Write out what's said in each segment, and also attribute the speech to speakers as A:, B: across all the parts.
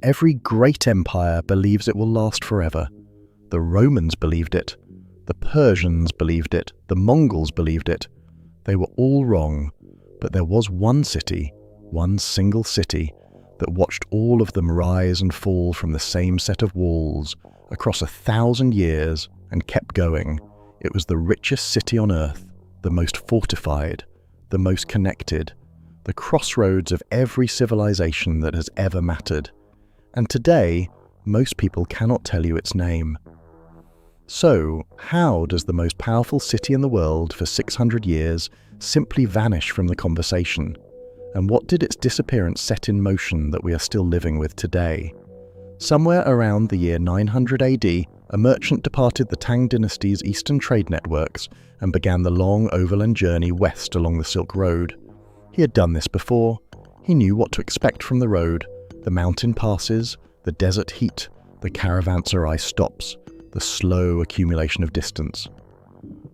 A: Every great empire believes it will last forever. The Romans believed it. The Persians believed it. The Mongols believed it. They were all wrong, but there was one city, one single city, that watched all of them rise and fall from the same set of walls across 1,000 years and kept going. It was the richest city on earth, the most fortified, the most connected, the crossroads of every civilization that has ever mattered. And today, most people cannot tell you its name. So, how does the most powerful city in the world for 600 years simply vanish from the conversation? And what did its disappearance set in motion that we are still living with today? Somewhere around the year 900 AD, a merchant departed the Tang dynasty's eastern trade networks and began the long overland journey west along the Silk Road. He had done this before. He knew what to expect from the road: the mountain passes, the desert heat, the caravanserai stops, the slow accumulation of distance.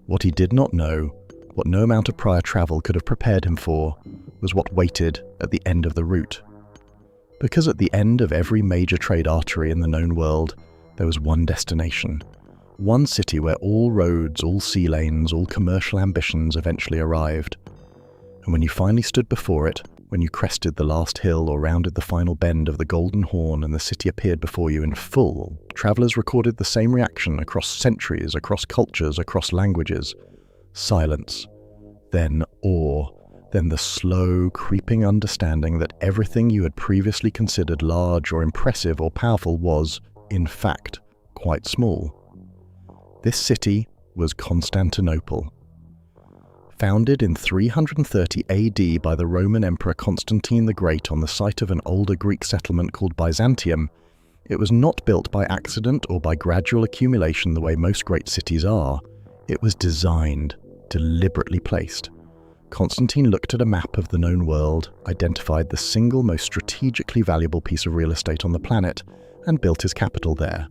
A: What he did not know, what no amount of prior travel could have prepared him for, was what waited at the end of the route. Because at the end of every major trade artery in the known world, there was one destination, one city where all roads, all sea lanes, all commercial ambitions eventually arrived. And when you finally stood before it, when you crested the last hill or rounded the final bend of the Golden Horn and the city appeared before you in full, travelers recorded the same reaction across centuries, across cultures, across languages. Silence, then awe, then the slow, creeping understanding that everything you had previously considered large or impressive or powerful was, in fact, quite small. This city was Constantinople. Founded in 330 AD by the Roman Emperor Constantine the Great on the site of an older Greek settlement called Byzantium, it was not built by accident or by gradual accumulation the way most great cities are. It was designed, deliberately placed. Constantine looked at a map of the known world, identified the single most strategically valuable piece of real estate on the planet, and built his capital there.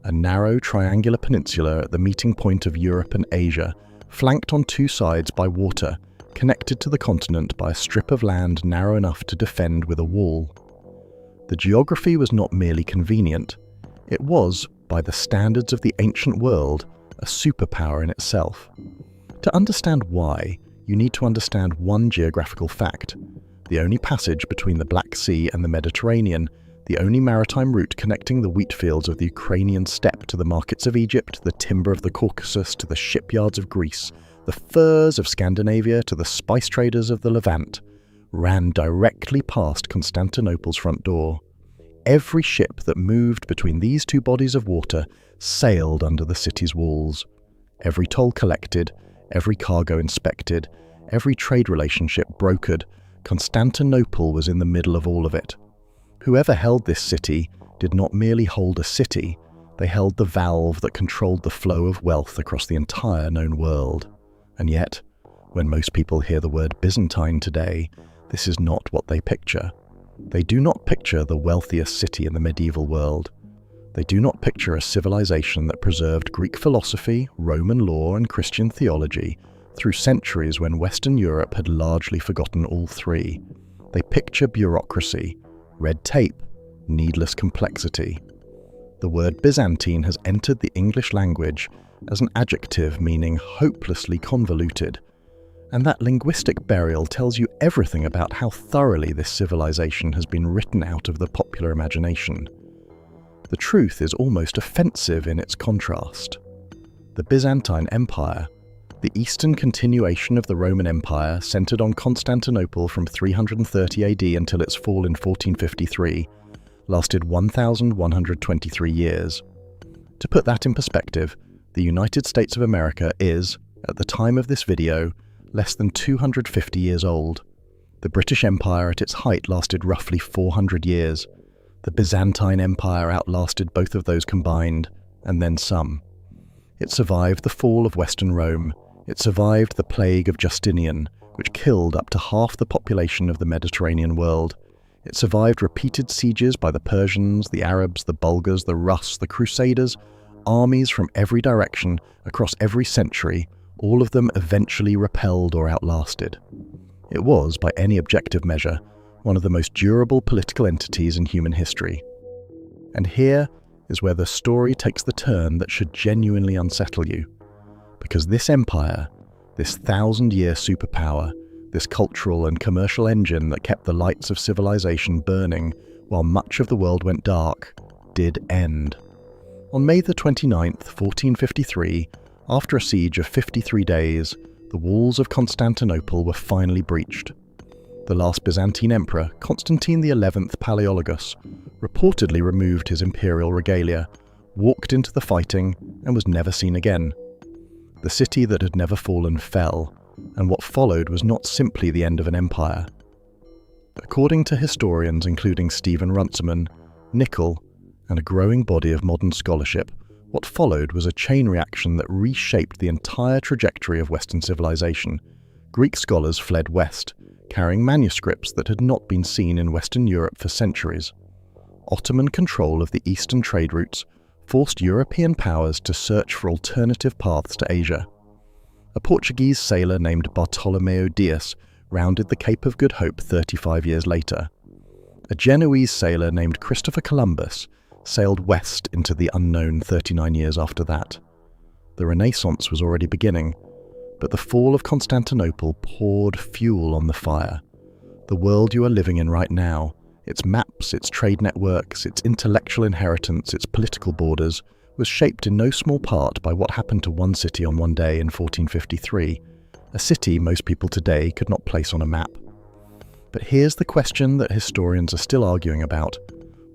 A: A narrow triangular peninsula at the meeting point of Europe and Asia, flanked on two sides by water, connected to the continent by a strip of land narrow enough to defend with a wall. The geography was not merely convenient. It was, by the standards of the ancient world, a superpower in itself. To understand why, you need to understand one geographical fact: the only passage between the Black Sea and the Mediterranean, the only maritime route connecting the wheat fields of the Ukrainian steppe to the markets of Egypt, the timber of the Caucasus to the shipyards of Greece, the furs of Scandinavia to the spice traders of the Levant, ran directly past Constantinople's front door. Every ship that moved between these two bodies of water sailed under the city's walls. Every toll collected, every cargo inspected, every trade relationship brokered, Constantinople was in the middle of all of it. Whoever held this city did not merely hold a city, they held the valve that controlled the flow of wealth across the entire known world. And yet, when most people hear the word Byzantine today, this is not what they picture. They do not picture the wealthiest city in the medieval world. They do not picture a civilization that preserved Greek philosophy, Roman law, and Christian theology through centuries when Western Europe had largely forgotten all three. They picture bureaucracy, red tape, needless complexity. The word Byzantine has entered the English language as an adjective meaning hopelessly convoluted, and that linguistic burial tells you everything about how thoroughly this civilization has been written out of the popular imagination. The truth is almost offensive in its contrast. The Byzantine Empire, the eastern continuation of the Roman Empire centered on Constantinople from 330 AD until its fall in 1453, lasted 1,123 years. To put that in perspective, the United States of America is, at the time of this video, less than 250 years old. The British Empire at its height lasted roughly 400 years. The Byzantine Empire outlasted both of those combined, and then some. It survived the fall of Western Rome. It survived the plague of Justinian, which killed up to half the population of the Mediterranean world. It survived repeated sieges by the Persians, the Arabs, the Bulgars, the Rus, the Crusaders, armies from every direction, across every century, all of them eventually repelled or outlasted. It was, by any objective measure, one of the most durable political entities in human history. And here is where the story takes the turn that should genuinely unsettle you. Because this empire, this 1,000-year superpower, this cultural and commercial engine that kept the lights of civilization burning while much of the world went dark, did end. On May the 29th, 1453, after a siege of 53 days, the walls of Constantinople were finally breached. The last Byzantine emperor, Constantine XI Palaeologus, reportedly removed his imperial regalia, walked into the fighting, and was never seen again. The city that had never fallen fell, and what followed was not simply the end of an empire. According to historians including Stephen Runciman, Nickel, and a growing body of modern scholarship, what followed was a chain reaction that reshaped the entire trajectory of Western civilization. Greek scholars fled west, carrying manuscripts that had not been seen in Western Europe for centuries. Ottoman control of the eastern trade routes forced European powers to search for alternative paths to Asia. A Portuguese sailor named Bartolomeu Dias rounded the Cape of Good Hope 35 years later. A Genoese sailor named Christopher Columbus sailed west into the unknown 39 years after that. The Renaissance was already beginning, but the fall of Constantinople poured fuel on the fire. The world you are living in right now, its maps, its trade networks, its intellectual inheritance, its political borders, was shaped in no small part by what happened to one city on one day in 1453, a city most people today could not place on a map. But here's the question that historians are still arguing about.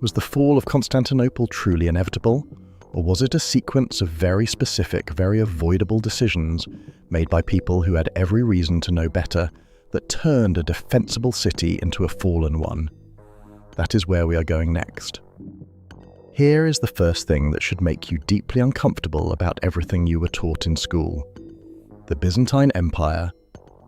A: Was the fall of Constantinople truly inevitable, or was it a sequence of very specific, very avoidable decisions made by people who had every reason to know better that turned a defensible city into a fallen one? That is where we are going next. Here is the first thing that should make you deeply uncomfortable about everything you were taught in school. The Byzantine Empire,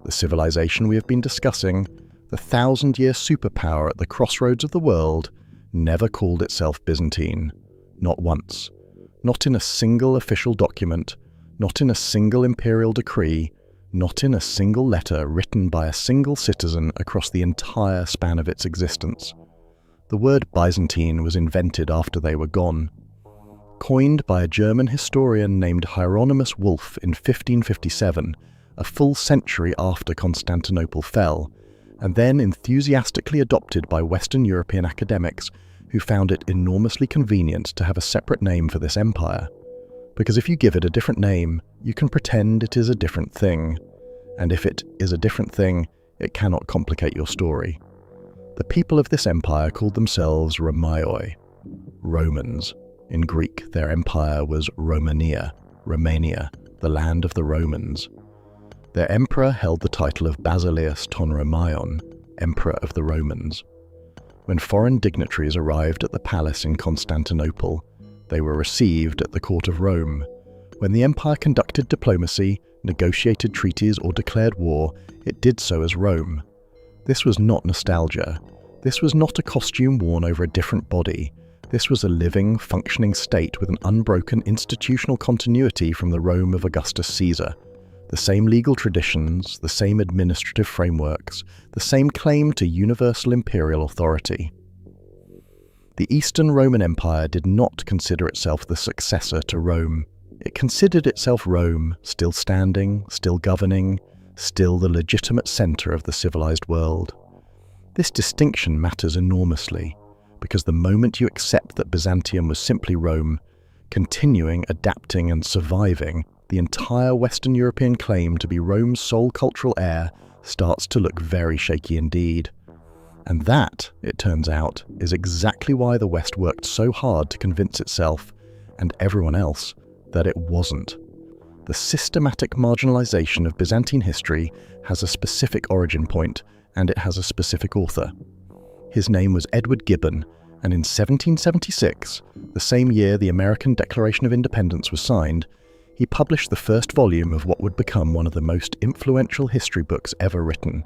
A: the civilization we have been discussing, the 1,000-year superpower at the crossroads of the world, never called itself Byzantine. Not once. Not in a single official document, not in a single imperial decree, not in a single letter written by a single citizen across the entire span of its existence. The word Byzantine was invented after they were gone. Coined by a German historian named Hieronymus Wolff in 1557, a full century after Constantinople fell, and then enthusiastically adopted by Western European academics who found it enormously convenient to have a separate name for this empire. Because if you give it a different name, you can pretend it is a different thing. And if it is a different thing, it cannot complicate your story. The people of this empire called themselves Romaioi, Romans. In Greek, their empire was Romania, the land of the Romans. Their emperor held the title of Basileus ton Romaion, Emperor of the Romans. When foreign dignitaries arrived at the palace in Constantinople, they were received at the court of Rome. When the empire conducted diplomacy, negotiated treaties, or declared war, it did so as Rome. This was not nostalgia. This was not a costume worn over a different body. This was a living, functioning state with an unbroken institutional continuity from the Rome of Augustus Caesar. The same legal traditions, the same administrative frameworks, the same claim to universal imperial authority. The Eastern Roman Empire did not consider itself the successor to Rome. It considered itself Rome, still standing, still governing, still the legitimate center of the civilized world. This distinction matters enormously, because the moment you accept that Byzantium was simply Rome, continuing, adapting, and surviving, the entire Western European claim to be Rome's sole cultural heir starts to look very shaky indeed. And that, it turns out, is exactly why the West worked so hard to convince itself, and everyone else, that it wasn't. The systematic marginalization of Byzantine history has a specific origin point, and it has a specific author. His name was Edward Gibbon, and in 1776, the same year the American Declaration of Independence was signed, he published the first volume of what would become one of the most influential history books ever written,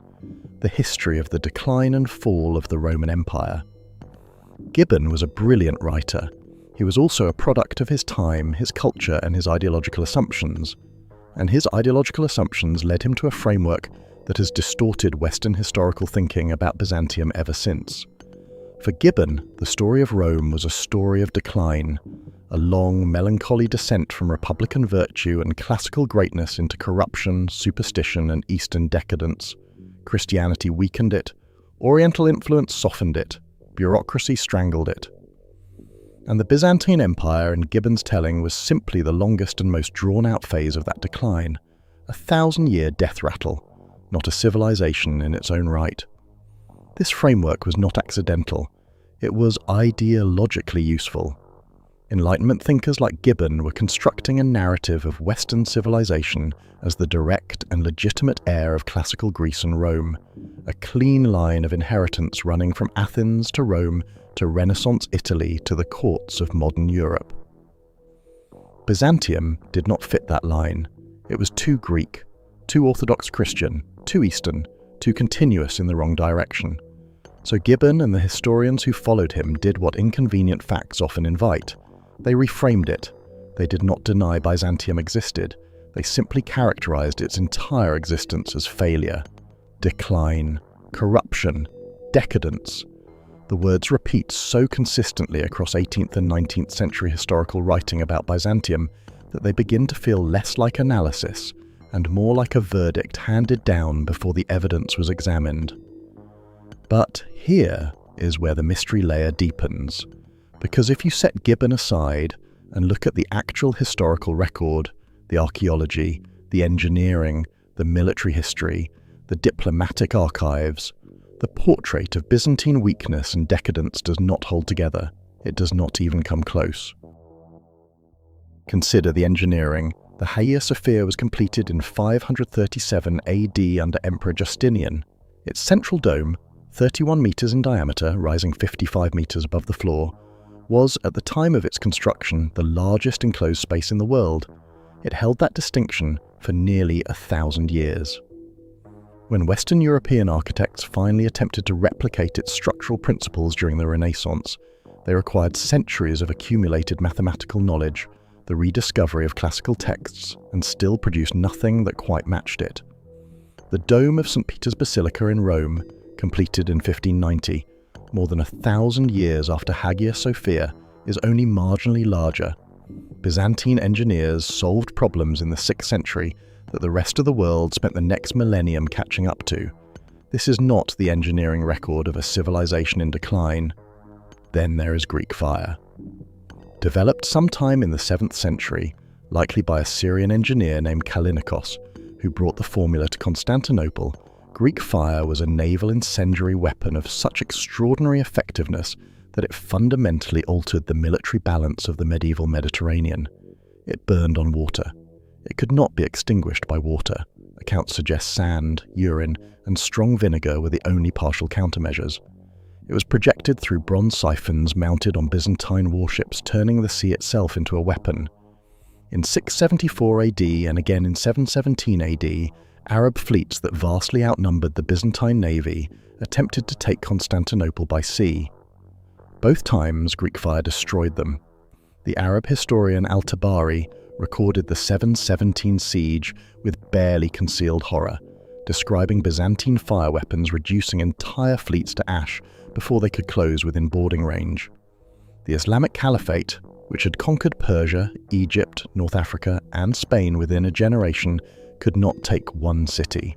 A: The History of the Decline and Fall of the Roman Empire. Gibbon was a brilliant writer. He was also a product of his time, his culture, and his ideological assumptions. And his ideological assumptions led him to a framework that has distorted Western historical thinking about Byzantium ever since. For Gibbon, the story of Rome was a story of decline, a long, melancholy descent from republican virtue and classical greatness into corruption, superstition, and Eastern decadence. Christianity weakened it, Oriental influence softened it, bureaucracy strangled it. And the Byzantine Empire in Gibbon's telling was simply the longest and most drawn-out phase of that decline, a 1,000-year death rattle, not a civilization in its own right. This framework was not accidental. It was ideologically useful. Enlightenment thinkers like Gibbon were constructing a narrative of Western civilization as the direct and legitimate heir of classical Greece and Rome, a clean line of inheritance running from Athens to Rome to Renaissance Italy to the courts of modern Europe. Byzantium did not fit that line. It was too Greek, too Orthodox Christian, too Eastern, too continuous in the wrong direction. So Gibbon and the historians who followed him did what inconvenient facts often invite. They reframed it. They did not deny Byzantium existed. They simply characterized its entire existence as failure, decline, corruption, decadence. The words repeat so consistently across 18th and 19th century historical writing about Byzantium that they begin to feel less like analysis and more like a verdict handed down before the evidence was examined. But here is where the mystery layer deepens, because if you set Gibbon aside and look at the actual historical record, the archaeology, the engineering, the military history, the diplomatic archives, the portrait of Byzantine weakness and decadence does not hold together. It does not even come close. Consider the engineering. The Hagia Sophia was completed in 537 AD under Emperor Justinian. Its central dome, 31 meters in diameter, rising 55 meters above the floor, was, at the time of its construction, the largest enclosed space in the world. It held that distinction for nearly 1,000 years. When Western European architects finally attempted to replicate its structural principles during the Renaissance, they required centuries of accumulated mathematical knowledge, the rediscovery of classical texts, and still produced nothing that quite matched it. The dome of St. Peter's Basilica in Rome, completed in 1590, more than 1,000 years after Hagia Sophia, is only marginally larger. Byzantine engineers solved problems in the 6th century that the rest of the world spent the next millennium catching up to. This is not the engineering record of a civilization in decline. Then there is Greek fire. Developed sometime in the 7th century, likely by a Syrian engineer named Callinicos, who brought the formula to Constantinople, Greek fire was a naval incendiary weapon of such extraordinary effectiveness that it fundamentally altered the military balance of the medieval Mediterranean. It burned on water. It could not be extinguished by water. Accounts suggest sand, urine, and strong vinegar were the only partial countermeasures. It was projected through bronze siphons mounted on Byzantine warships, turning the sea itself into a weapon. In 674 AD and again in 717 AD, Arab fleets that vastly outnumbered the Byzantine navy attempted to take Constantinople by sea. Both times, Greek fire destroyed them. The Arab historian Al-Tabari recorded the 717 siege with barely concealed horror, describing Byzantine fire weapons reducing entire fleets to ash before they could close within boarding range. The Islamic Caliphate, which had conquered Persia, Egypt, North Africa, and Spain within a generation, could not take one city.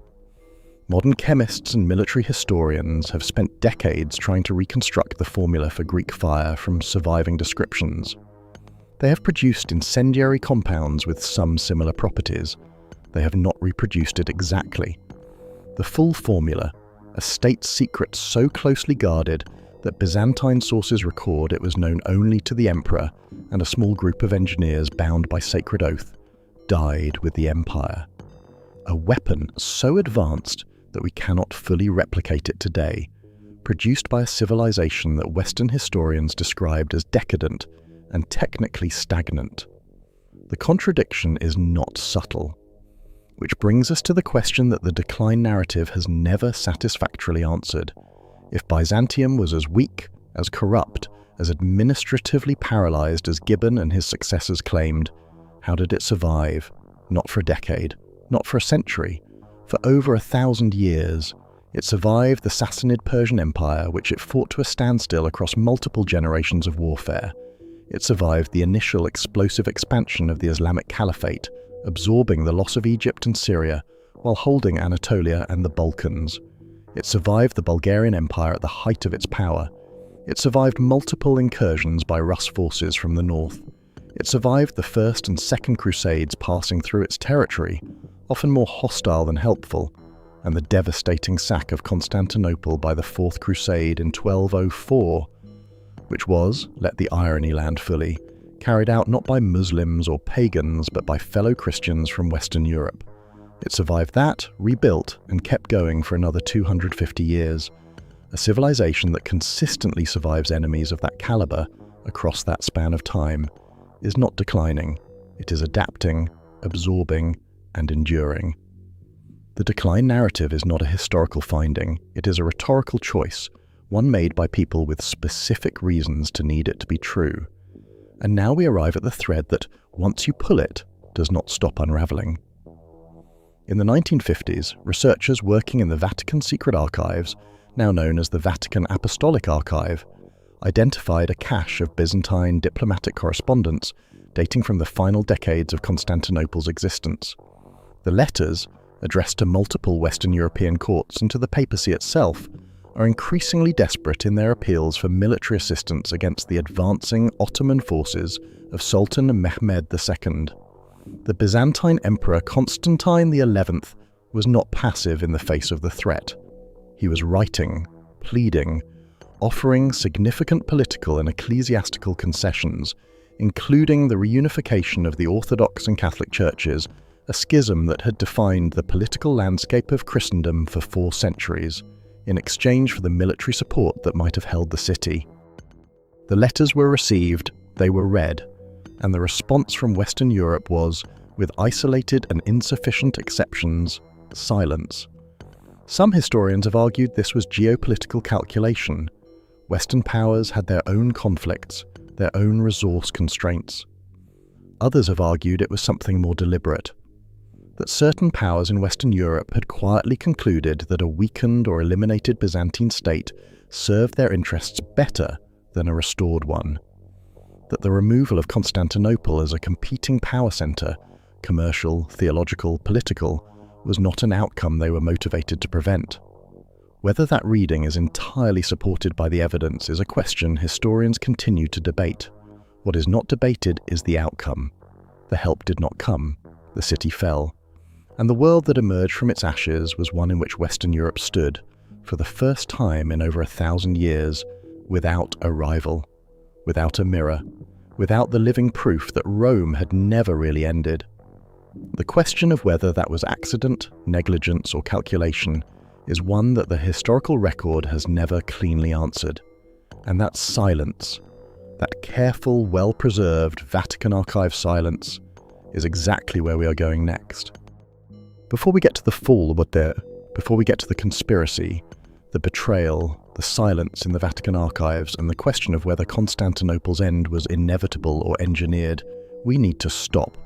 A: Modern chemists and military historians have spent decades trying to reconstruct the formula for Greek fire from surviving descriptions. They have produced incendiary compounds with some similar properties. They have not reproduced it exactly. The full formula, a state secret so closely guarded that Byzantine sources record it was known only to the emperor and a small group of engineers bound by sacred oath, died with the empire. A weapon so advanced that we cannot fully replicate it today, produced by a civilization that Western historians described as decadent and technically stagnant. The contradiction is not subtle, which brings us to the question that the decline narrative has never satisfactorily answered. If Byzantium was as weak, as corrupt, as administratively paralyzed as Gibbon and his successors claimed, how did it survive? Not for a decade, not for a century, For over 1,000 years, it survived the Sassanid Persian Empire, which it fought to a standstill across multiple generations of warfare. It survived the initial explosive expansion of the Islamic Caliphate, absorbing the loss of Egypt and Syria, while holding Anatolia and the Balkans. It survived the Bulgarian Empire at the height of its power. It survived multiple incursions by Rus forces from the north. It survived the First and Second Crusades passing through its territory, often more hostile than helpful, and the devastating sack of Constantinople by the Fourth Crusade in 1204, which was, let the irony land fully, carried out not by Muslims or pagans but by fellow Christians from Western Europe. It survived that, rebuilt, and kept going for another 250 years. A civilization that consistently survives enemies of that caliber across that span of time is not declining. It is adapting, absorbing, and enduring. The decline narrative is not a historical finding. It is a rhetorical choice, one made by people with specific reasons to need it to be true. And now we arrive at the thread that, once you pull it, does not stop unraveling. In the 1950s, researchers working in the Vatican Secret Archives, now known as the Vatican Apostolic Archive, identified a cache of Byzantine diplomatic correspondence dating from the final decades of Constantinople's existence. The letters, addressed to multiple Western European courts and to the papacy itself, are increasingly desperate in their appeals for military assistance against the advancing Ottoman forces of Sultan Mehmed II. The Byzantine Emperor Constantine XI was not passive in the face of the threat. He was writing, pleading, offering significant political and ecclesiastical concessions, including the reunification of the Orthodox and Catholic churches, a schism that had defined the political landscape of Christendom for 4 centuries, in exchange for the military support that might have held the city. The letters were received, they were read, and the response from Western Europe was, with isolated and insufficient exceptions, silence. Some historians have argued this was geopolitical calculation. Western powers had their own conflicts, their own resource constraints. Others have argued it was something more deliberate, that certain powers in Western Europe had quietly concluded that a weakened or eliminated Byzantine state served their interests better than a restored one. That the removal of Constantinople as a competing power centre, commercial, theological, political, was not an outcome they were motivated to prevent. Whether that reading is entirely supported by the evidence is a question historians continue to debate. What is not debated is the outcome. The help did not come. The city fell. And the world that emerged from its ashes was one in which Western Europe stood, for the first time in over 1,000 years, without a rival, without a mirror, without the living proof that Rome had never really ended. The question of whether that was accident, negligence, or calculation is one that the historical record has never cleanly answered. And that silence, that careful, well-preserved Vatican Archive silence, is exactly where we are going next. Before we get to the fall, before we get to the conspiracy, the betrayal, the silence in the Vatican archives, and the question of whether Constantinople's end was inevitable or engineered, we need to stop.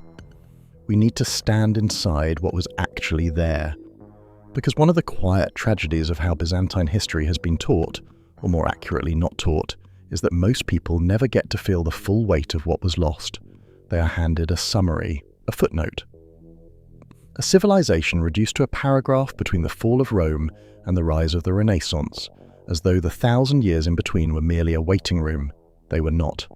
A: We need to stand inside what was actually there. Because one of the quiet tragedies of how Byzantine history has been taught, or more accurately not taught, is that most people never get to feel the full weight of what was lost. They are handed a summary, a footnote. A civilization reduced to a paragraph between the fall of Rome and the rise of the Renaissance, as though the 1,000 years in between were merely a waiting room. They were not.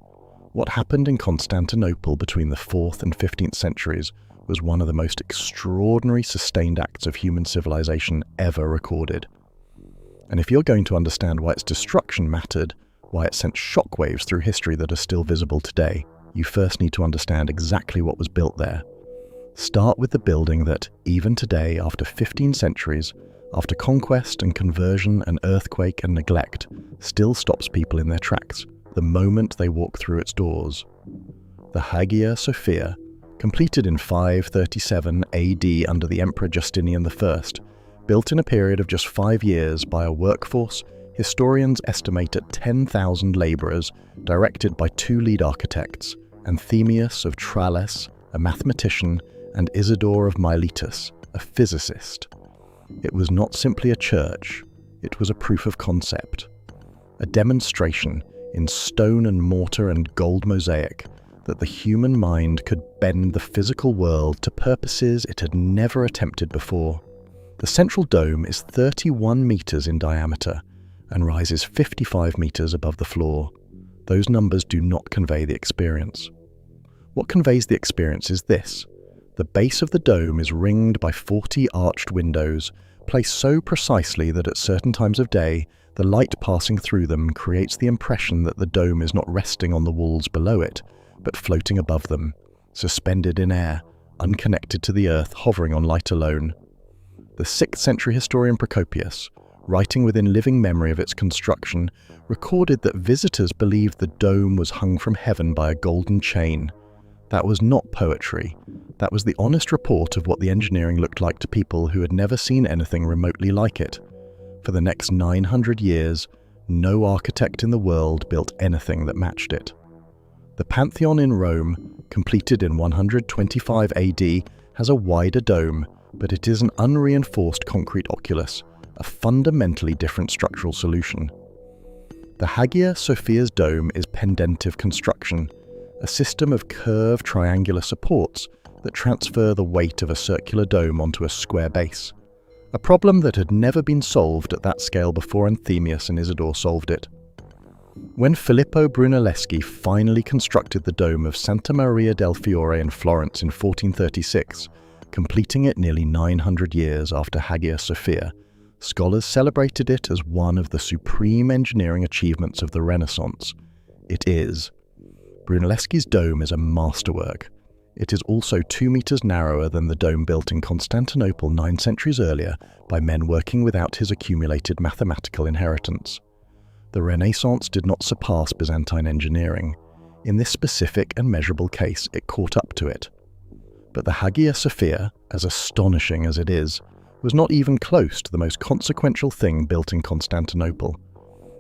A: What happened in Constantinople between the 4th and 15th centuries was one of the most extraordinary sustained acts of human civilization ever recorded. And if you're going to understand why its destruction mattered, why it sent shockwaves through history that are still visible today, you first need to understand exactly what was built there. Start with the building that, even today, after 15 centuries, after conquest and conversion and earthquake and neglect, still stops people in their tracks the moment they walk through its doors. The Hagia Sophia, completed in 537 AD under the Emperor Justinian I, built in a period of just 5 years by a workforce historians estimate at 10,000 labourers, directed by 2 lead architects, Anthemius of Tralles, a mathematician, and Isidore of Miletus, a physicist. It was not simply a church, it was a proof of concept, a demonstration in stone and mortar and gold mosaic that the human mind could bend the physical world to purposes it had never attempted before. The central dome is 31 meters in diameter and rises 55 meters above the floor. Those numbers do not convey the experience. What conveys the experience is this. The base of the dome is ringed by 40 arched windows, placed so precisely that at certain times of day, the light passing through them creates the impression that the dome is not resting on the walls below it, but floating above them, suspended in air, unconnected to the earth, hovering on light alone. The 6th century historian Procopius, writing within living memory of its construction, recorded that visitors believed the dome was hung from heaven by a golden chain. That was not poetry. That was the honest report of what the engineering looked like to people who had never seen anything remotely like it. For the next 900 years, no architect in the world built anything that matched it. The Pantheon in Rome, completed in 125 AD, has a wider dome, but it is an unreinforced concrete oculus, a fundamentally different structural solution. The Hagia Sophia's dome is pendentive construction, a system of curved triangular supports that transfer the weight of a circular dome onto a square base, a problem that had never been solved at that scale before Anthemius and Isidore solved it. When Filippo Brunelleschi finally constructed the dome of Santa Maria del Fiore in Florence in 1436, completing it nearly 900 years after Hagia Sophia, scholars celebrated it as one of the supreme engineering achievements of the Renaissance. It is. Brunelleschi's dome is a masterwork. It is also 2 meters narrower than the dome built in Constantinople 9 centuries earlier by men working without his accumulated mathematical inheritance. The Renaissance did not surpass Byzantine engineering. In this specific and measurable case, it caught up to it. But the Hagia Sophia, as astonishing as it is, was not even close to the most consequential thing built in Constantinople.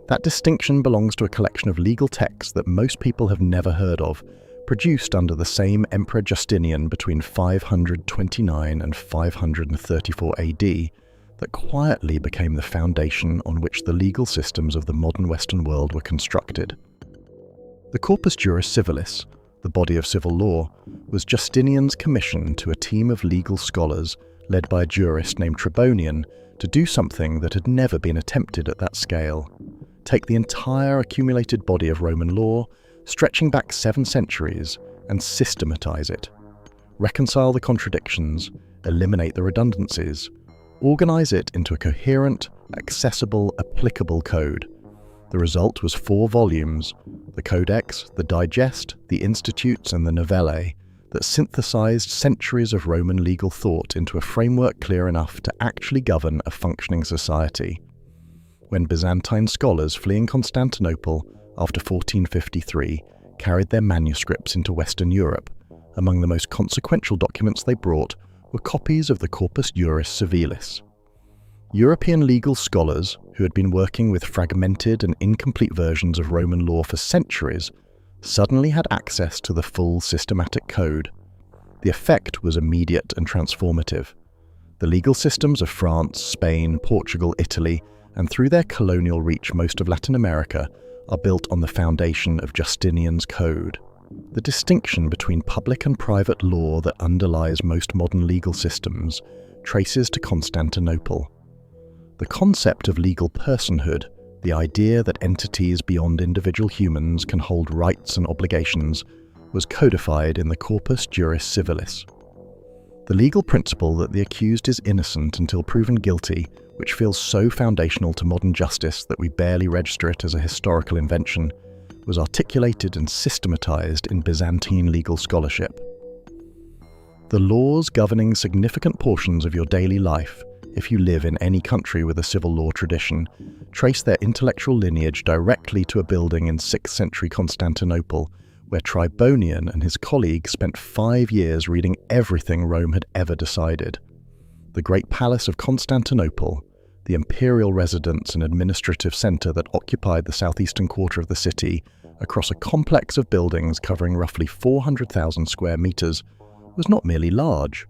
A: That distinction belongs to a collection of legal texts that most people have never heard of, produced under the same Emperor Justinian between 529 and 534 AD, that quietly became the foundation on which the legal systems of the modern Western world were constructed. The Corpus Juris Civilis, the body of civil law, was Justinian's commission to a team of legal scholars led by a jurist named Tribonian to do something that had never been attempted at that scale. Take the entire accumulated body of Roman law, stretching back 7 centuries, and systematize it. Reconcile the contradictions, eliminate the redundancies, organize it into a coherent, accessible, applicable code. The result was 4 volumes, the Codex, the Digest, the Institutes, and the Novellae, that synthesized centuries of Roman legal thought into a framework clear enough to actually govern a functioning society. When Byzantine scholars fleeing Constantinople after 1453 carried their manuscripts into Western Europe, among the most consequential documents they brought were copies of the Corpus Juris Civilis. European legal scholars, who had been working with fragmented and incomplete versions of Roman law for centuries, suddenly had access to the full systematic code. The effect was immediate and transformative. The legal systems of France, Spain, Portugal, Italy, and through their colonial reach most of Latin America, are built on the foundation of Justinian's code. The distinction between public and private law that underlies most modern legal systems traces to Constantinople. The concept of legal personhood, the idea that entities beyond individual humans can hold rights and obligations, was codified in the Corpus Juris Civilis. The legal principle that the accused is innocent until proven guilty, which feels so foundational to modern justice that we barely register it as a historical invention, was articulated and systematized in Byzantine legal scholarship. The laws governing significant portions of your daily life, if you live in any country with a civil law tradition, trace their intellectual lineage directly to a building in 6th century Constantinople, where Tribonian and his colleague spent 5 years reading everything Rome had ever decided. The Great Palace of Constantinople, the imperial residence and administrative centre that occupied the southeastern quarter of the city, across a complex of buildings covering roughly 400,000 square metres, was not merely large.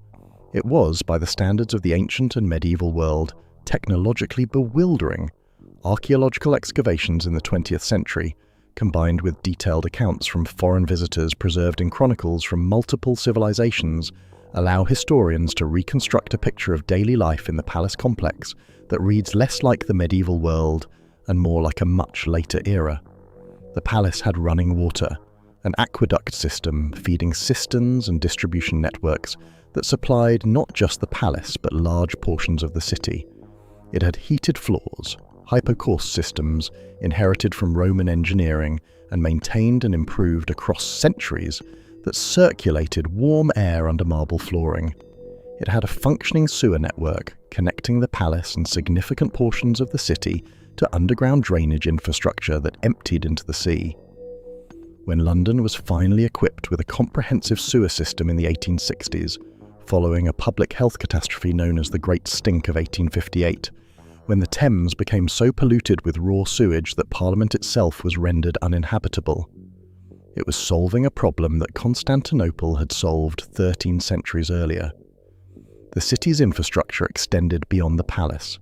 A: It was, by the standards of the ancient and medieval world, technologically bewildering. Archaeological excavations in the 20th century, combined with detailed accounts from foreign visitors preserved in chronicles from multiple civilizations, allow historians to reconstruct a picture of daily life in the palace complex that reads less like the medieval world and more like a much later era. The palace had running water, an aqueduct system feeding cisterns and distribution networks that supplied not just the palace but large portions of the city. It had heated floors, hypocaust systems inherited from Roman engineering and maintained and improved across centuries that circulated warm air under marble flooring. It had a functioning sewer network connecting the palace and significant portions of the city to underground drainage infrastructure that emptied into the sea. When London was finally equipped with a comprehensive sewer system in the 1860s, following a public health catastrophe known as the Great Stink of 1858, when the Thames became so polluted with raw sewage that Parliament itself was rendered uninhabitable. It was solving a problem that Constantinople had solved 13 centuries earlier. The city's infrastructure extended beyond the palace.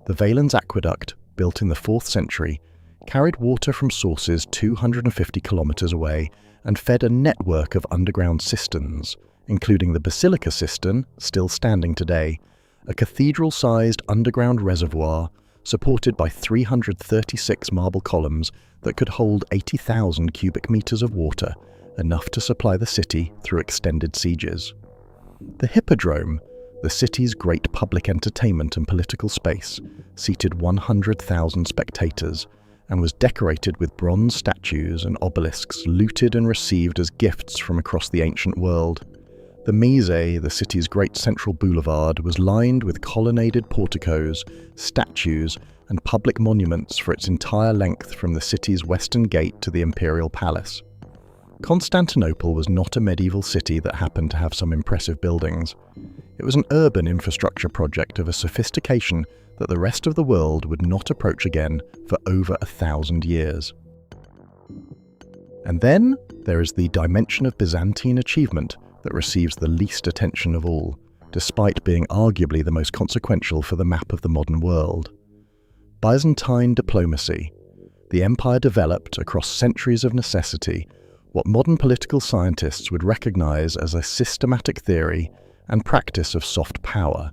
A: The Valens Aqueduct, built in the 4th century, carried water from sources 250 kilometers away and fed a network of underground cisterns, including the Basilica cistern, still standing today, a cathedral-sized underground reservoir supported by 336 marble columns that could hold 80,000 cubic meters of water, enough to supply the city through extended sieges. The Hippodrome, the city's great public entertainment and political space, seated 100,000 spectators and was decorated with bronze statues and obelisks looted and received as gifts from across the ancient world. The Mise, the city's great central boulevard, was lined with colonnaded porticos, statues, and public monuments for its entire length from the city's western gate to the imperial palace. Constantinople was not a medieval city that happened to have some impressive buildings. It was an urban infrastructure project of a sophistication that the rest of the world would not approach again for over 1,000 years. And then there is the dimension of Byzantine achievement that receives the least attention of all, despite being arguably the most consequential for the map of the modern world. Byzantine diplomacy. The empire developed, across centuries of necessity, what modern political scientists would recognize as a systematic theory and practice of soft power,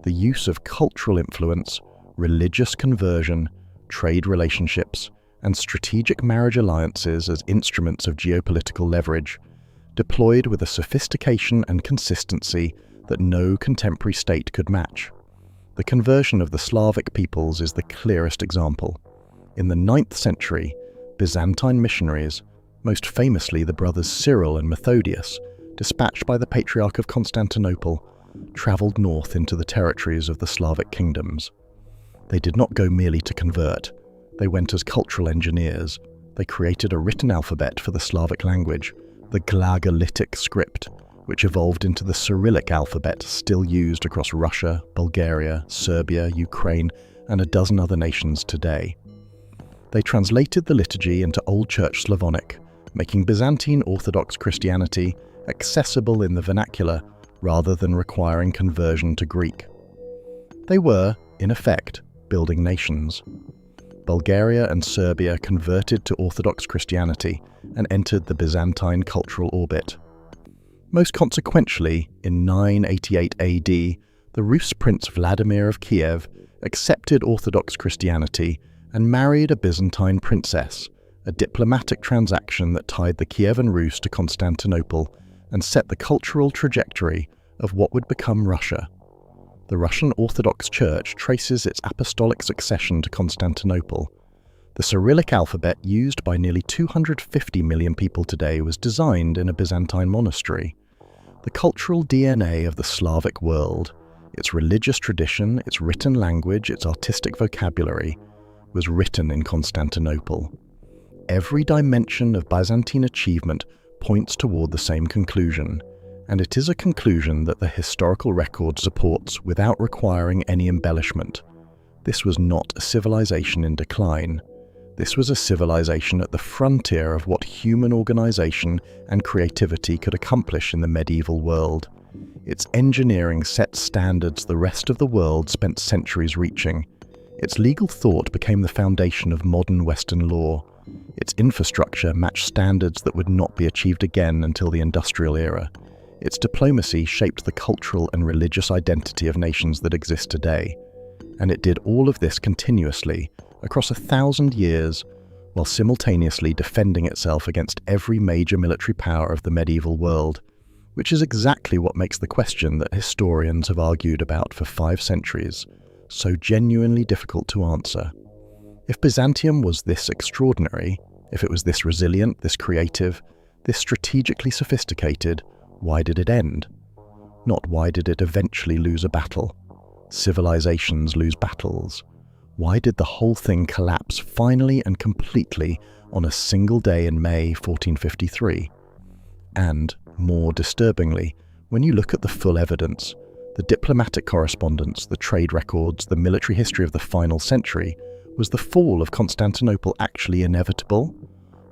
A: the use of cultural influence, religious conversion, trade relationships, and strategic marriage alliances as instruments of geopolitical leverage, deployed with a sophistication and consistency that no contemporary state could match. The conversion of the Slavic peoples is the clearest example. In the 9th century, Byzantine missionaries, most famously the brothers Cyril and Methodius, dispatched by the Patriarch of Constantinople, travelled north into the territories of the Slavic kingdoms. They did not go merely to convert. They went as cultural engineers. They created a written alphabet for the Slavic language, the Glagolitic script, which evolved into the Cyrillic alphabet still used across Russia, Bulgaria, Serbia, Ukraine, and a dozen other nations today. They translated the liturgy into Old Church Slavonic, making Byzantine Orthodox Christianity accessible in the vernacular rather than requiring conversion to Greek. They were, in effect, building nations. Bulgaria and Serbia converted to Orthodox Christianity and entered the Byzantine cultural orbit. Most consequentially, in 988 AD, the Rus Prince Vladimir of Kiev accepted Orthodox Christianity and married a Byzantine princess, a diplomatic transaction that tied the Kievan Rus to Constantinople and set the cultural trajectory of what would become Russia. The Russian Orthodox Church traces its apostolic succession to Constantinople. The Cyrillic alphabet used by nearly 250 million people today was designed in a Byzantine monastery. The cultural DNA of the Slavic world, its religious tradition, its written language, its artistic vocabulary, was written in Constantinople. Every dimension of Byzantine achievement points toward the same conclusion, and it is a conclusion that the historical record supports without requiring any embellishment. This was not a civilization in decline. This was a civilization at the frontier of what human organization and creativity could accomplish in the medieval world. Its engineering set standards the rest of the world spent centuries reaching. Its legal thought became the foundation of modern Western law. Its infrastructure matched standards that would not be achieved again until the industrial era. Its diplomacy shaped the cultural and religious identity of nations that exist today. And it did all of this continuously, across 1,000 years, while simultaneously defending itself against every major military power of the medieval world, which is exactly what makes the question that historians have argued about for 5 centuries so genuinely difficult to answer. If Byzantium was this extraordinary, if it was this resilient, this creative, this strategically sophisticated, why did it end? Not why did it eventually lose a battle? Civilizations lose battles. Why did the whole thing collapse finally and completely on a single day in May 1453? And, more disturbingly, when you look at the full evidence, the diplomatic correspondence, the trade records, the military history of the final century, was the fall of Constantinople actually inevitable?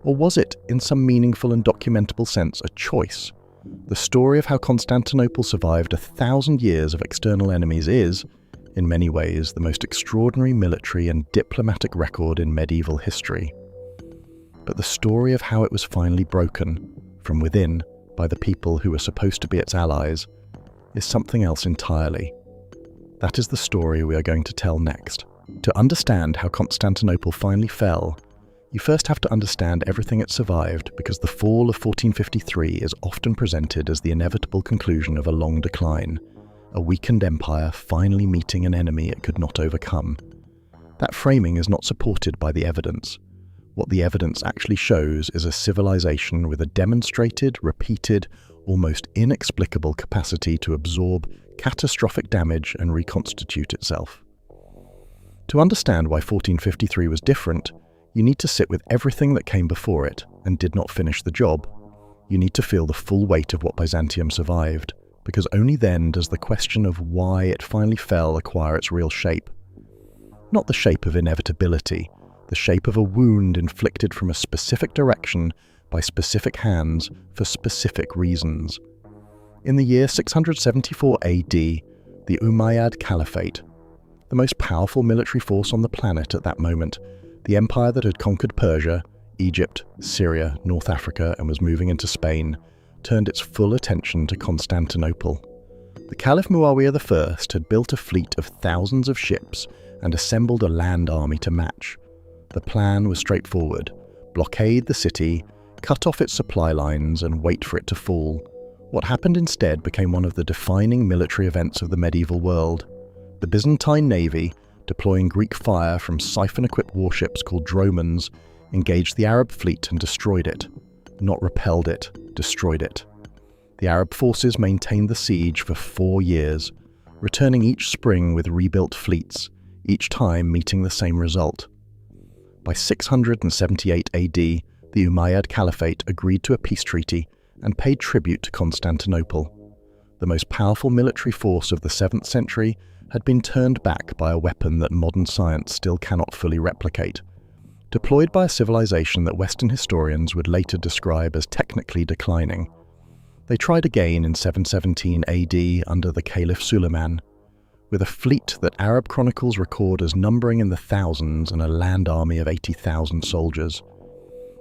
A: Or was it, in some meaningful and documentable sense, a choice? The story of how Constantinople survived 1,000 years of external enemies is, in many ways, the most extraordinary military and diplomatic record in medieval history. But the story of how it was finally broken, from within, by the people who were supposed to be its allies, is something else entirely. That is the story we are going to tell next. To understand how Constantinople finally fell, you first have to understand everything it survived, because the fall of 1453 is often presented as the inevitable conclusion of a long decline, a weakened empire finally meeting an enemy it could not overcome. That framing is not supported by the evidence. What the evidence actually shows is a civilization with a demonstrated, repeated, almost inexplicable capacity to absorb catastrophic damage and reconstitute itself. To understand why 1453 was different, you need to sit with everything that came before it and did not finish the job. You need to feel the full weight of what Byzantium survived, because only then does the question of why it finally fell acquire its real shape. Not the shape of inevitability, the shape of a wound inflicted from a specific direction by specific hands for specific reasons. In the year 674 AD, the Umayyad Caliphate, the most powerful military force on the planet at that moment, the empire that had conquered Persia, Egypt, Syria, North Africa, and was moving into Spain, turned its full attention to Constantinople. The Caliph Muawiyah I had built a fleet of thousands of ships and assembled a land army to match. The plan was straightforward: blockade the city, cut off its supply lines, and wait for it to fall. What happened instead became one of the defining military events of the medieval world. The Byzantine navy, deploying Greek fire from siphon-equipped warships called dromons, engaged the Arab fleet and destroyed it. Not repelled it, destroyed it. The Arab forces maintained the siege for 4 years, returning each spring with rebuilt fleets, each time meeting the same result. By 678 AD, the Umayyad Caliphate agreed to a peace treaty and paid tribute to Constantinople. The most powerful military force of the 7th century had been turned back by a weapon that modern science still cannot fully replicate, deployed by a civilization that Western historians would later describe as technically declining. They tried again in 717 AD under the Caliph Suleiman, with a fleet that Arab chronicles record as numbering in the thousands and a land army of 80,000 soldiers.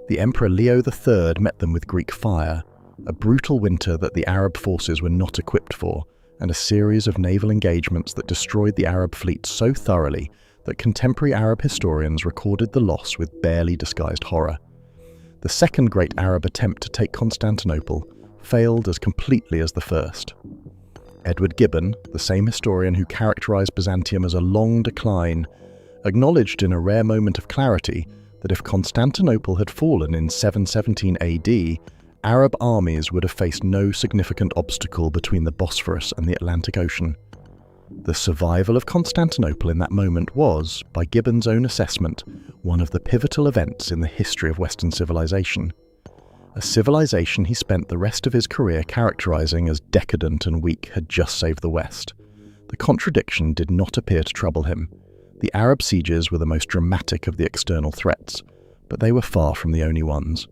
A: The Emperor Leo III met them with Greek fire, a brutal winter that the Arab forces were not equipped for, and a series of naval engagements that destroyed the Arab fleet so thoroughly that contemporary Arab historians recorded the loss with barely disguised horror. The second great Arab attempt to take Constantinople failed as completely as the first. Edward Gibbon, the same historian who characterized Byzantium as a long decline, acknowledged in a rare moment of clarity that if Constantinople had fallen in 717 AD, Arab armies would have faced no significant obstacle between the Bosphorus and the Atlantic Ocean. The survival of Constantinople in that moment was, by Gibbon's own assessment, one of the pivotal events in the history of Western civilization. A civilization he spent the rest of his career characterizing as decadent and weak had just saved the West. The contradiction did not appear to trouble him. The Arab sieges were the most dramatic of the external threats, but they were far from the only ones.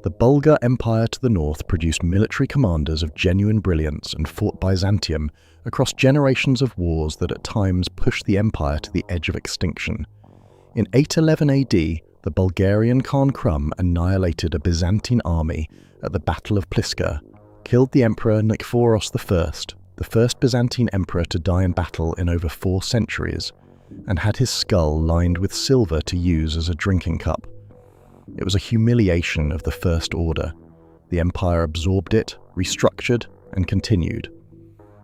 A: The Bulgar Empire to the north produced military commanders of genuine brilliance and fought Byzantium across generations of wars that at times pushed the empire to the edge of extinction. In 811 AD, the Bulgarian Khan Krum annihilated a Byzantine army at the Battle of Pliska, killed the Emperor Nikephoros I, the first Byzantine emperor to die in battle in over 4 centuries, and had his skull lined with silver to use as a drinking cup. It was a humiliation of the First Order. The empire absorbed it, restructured, and continued.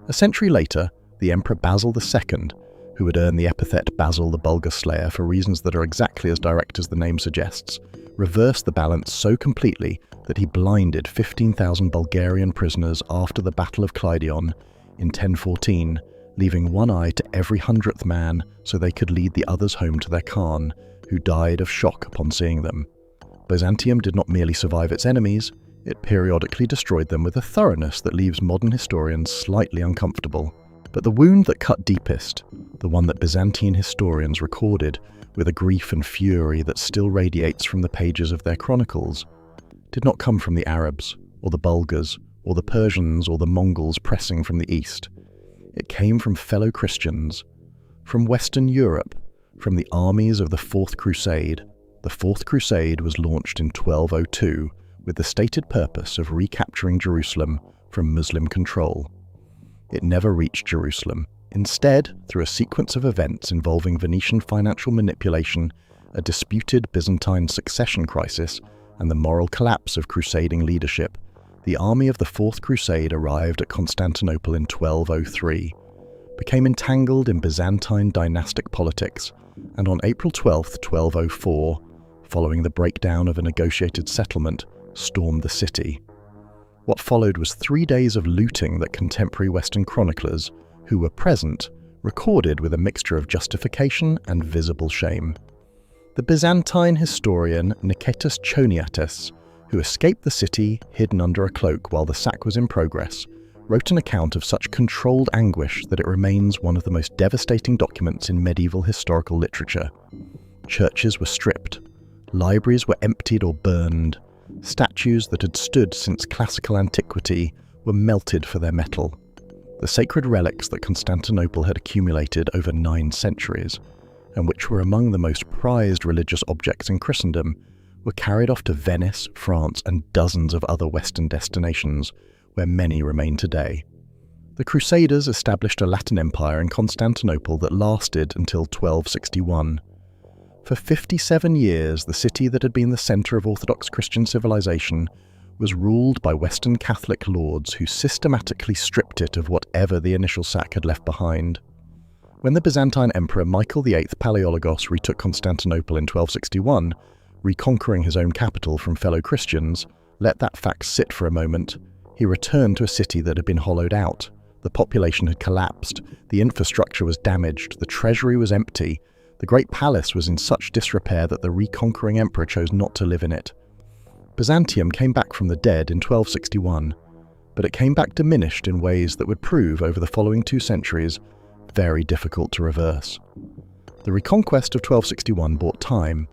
A: A century later, the Emperor Basil II, who would earn the epithet Basil the Bulgar Slayer for reasons that are exactly as direct as the name suggests, reversed the balance so completely that he blinded 15,000 Bulgarian prisoners after the Battle of Kleidion in 1014, leaving one eye to every 100th man so they could lead the others home to their Khan, who died of shock upon seeing them. Byzantium did not merely survive its enemies, it periodically destroyed them with a thoroughness that leaves modern historians slightly uncomfortable. But the wound that cut deepest, the one that Byzantine historians recorded with a grief and fury that still radiates from the pages of their chronicles, did not come from the Arabs, or the Bulgars, or the Persians, or the Mongols pressing from the east. It came from fellow Christians, from Western Europe, from the armies of the Fourth Crusade. The Fourth Crusade was launched in 1202 with the stated purpose of recapturing Jerusalem from Muslim control. It never reached Jerusalem. Instead, through a sequence of events involving Venetian financial manipulation, a disputed Byzantine succession crisis, and the moral collapse of crusading leadership, the army of the Fourth Crusade arrived at Constantinople in 1203, became entangled in Byzantine dynastic politics, and on April 12, 1204, following the breakdown of a negotiated settlement, stormed the city. What followed was 3 days of looting that contemporary Western chroniclers, who were present, recorded with a mixture of justification and visible shame. The Byzantine historian Nicetas Choniates, who escaped the city hidden under a cloak while the sack was in progress, wrote an account of such controlled anguish that it remains one of the most devastating documents in medieval historical literature. Churches were stripped, libraries were emptied or burned, statues that had stood since classical antiquity were melted for their metal. The sacred relics that Constantinople had accumulated over 9 centuries, and which were among the most prized religious objects in Christendom, were carried off to Venice, France, and dozens of other Western destinations, where many remain today. The Crusaders established a Latin empire in Constantinople that lasted until 1261. For 57 years, the city that had been the centre of Orthodox Christian civilization was ruled by Western Catholic lords who systematically stripped it of whatever the initial sack had left behind. When the Byzantine Emperor Michael VIII Palaiologos retook Constantinople in 1261, reconquering his own capital from fellow Christians, let that fact sit for a moment. He returned to a city that had been hollowed out. The population had collapsed, the infrastructure was damaged, the treasury was empty. The great palace was in such disrepair that the reconquering emperor chose not to live in it. Byzantium came back from the dead in 1261, but it came back diminished in ways that would prove over the following 2 centuries very difficult to reverse. The reconquest of 1261 bought time.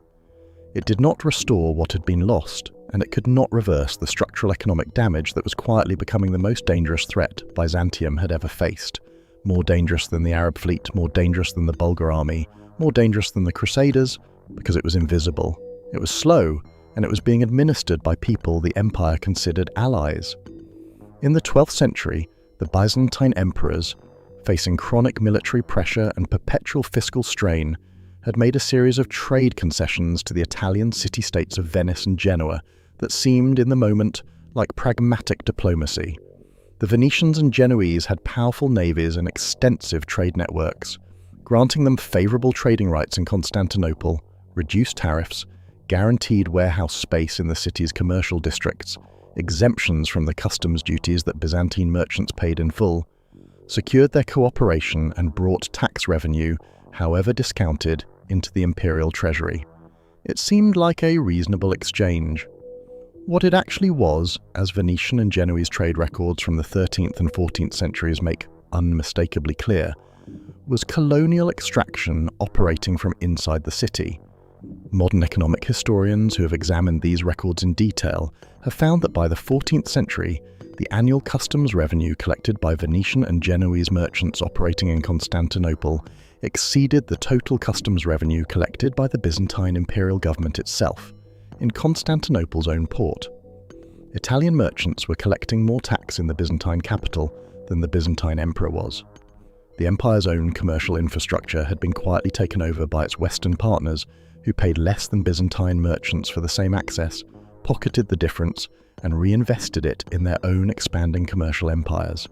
A: It did not restore what had been lost, and it could not reverse the structural economic damage that was quietly becoming the most dangerous threat Byzantium had ever faced. More dangerous than the Arab fleet, more dangerous than the Bulgar army, more dangerous than the Crusaders, because it was invisible. It was slow, and it was being administered by people the empire considered allies. In the 12th century, the Byzantine emperors, facing chronic military pressure and perpetual fiscal strain, had made a series of trade concessions to the Italian city-states of Venice and Genoa that seemed, in the moment, like pragmatic diplomacy. The Venetians and Genoese had powerful navies and extensive trade networks, granting them favourable trading rights in Constantinople, reduced tariffs, guaranteed warehouse space in the city's commercial districts, exemptions from the customs duties that Byzantine merchants paid in full, secured their cooperation and brought tax revenue, however discounted, into the imperial treasury. It seemed like a reasonable exchange. What it actually was, as Venetian and Genoese trade records from the 13th and 14th centuries make unmistakably clear, was colonial extraction operating from inside the city. Modern economic historians who have examined these records in detail have found that by the 14th century, the annual customs revenue collected by Venetian and Genoese merchants operating in Constantinople exceeded the total customs revenue collected by the Byzantine imperial government itself, in Constantinople's own port. Italian merchants were collecting more tax in the Byzantine capital than the Byzantine emperor was. The empire's own commercial infrastructure had been quietly taken over by its Western partners, who paid less than Byzantine merchants for the same access, pocketed the difference, and reinvested it in their own expanding commercial empires.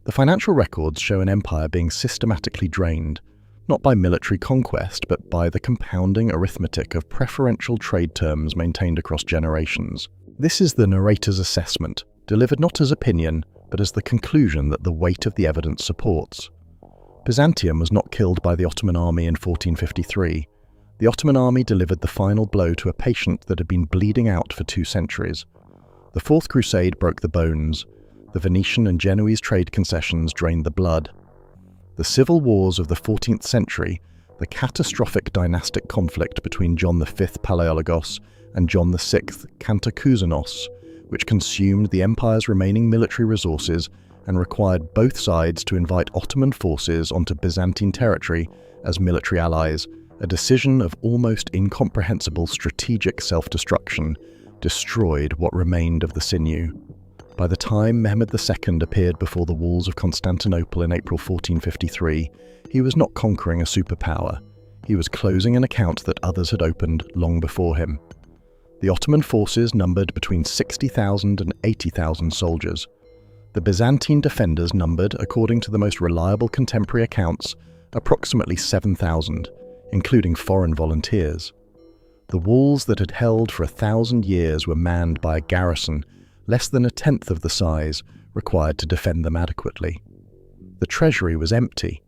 A: The financial records show an empire being systematically drained, not by military conquest, but by the compounding arithmetic of preferential trade terms maintained across generations. This is the narrator's assessment, delivered not as opinion, but as the conclusion that the weight of the evidence supports. Byzantium was not killed by the Ottoman army in 1453. The Ottoman army delivered the final blow to a patient that had been bleeding out for 2 centuries. The Fourth Crusade broke the bones. The Venetian and Genoese trade concessions drained the blood. The civil wars of the 14th century, the catastrophic dynastic conflict between John V Palaiologos and John VI Cantacuzene, which consumed the empire's remaining military resources and required both sides to invite Ottoman forces onto Byzantine territory as military allies, a decision of almost incomprehensible strategic self-destruction, destroyed what remained of the sinew. By the time Mehmed II appeared before the walls of Constantinople in April 1453, he was not conquering a superpower. He was closing an account that others had opened long before him. The Ottoman forces numbered between 60,000 and 80,000 soldiers. The Byzantine defenders numbered, according to the most reliable contemporary accounts, approximately 7,000, including foreign volunteers. The walls that had held for 1,000 years were manned by a garrison less than 1/10 of the size required to defend them adequately. The treasury was empty.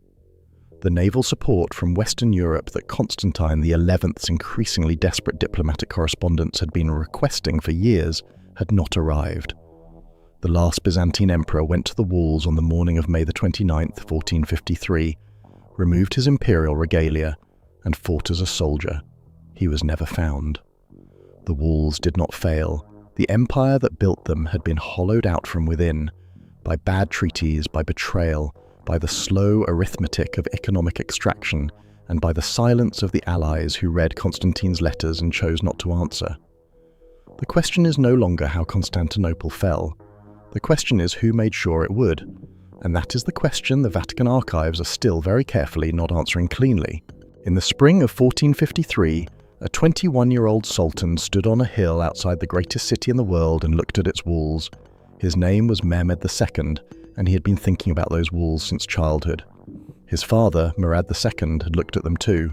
A: The naval support from Western Europe that Constantine XI's increasingly desperate diplomatic correspondence had been requesting for years had not arrived. The last Byzantine emperor went to the walls on the morning of May 29th, 1453, removed his imperial regalia, and fought as a soldier. He was never found. The walls did not fail. The empire that built them had been hollowed out from within, by bad treaties, by betrayal, by the slow arithmetic of economic extraction, and by the silence of the allies who read Constantine's letters and chose not to answer. The question is no longer how Constantinople fell. The question is who made sure it would, and that is the question the Vatican archives are still very carefully not answering cleanly. In the spring of 1453, a 21-year-old sultan stood on a hill outside the greatest city in the world and looked at its walls. His name was Mehmed II, and he had been thinking about those walls since childhood. His father, Murad II, had looked at them too.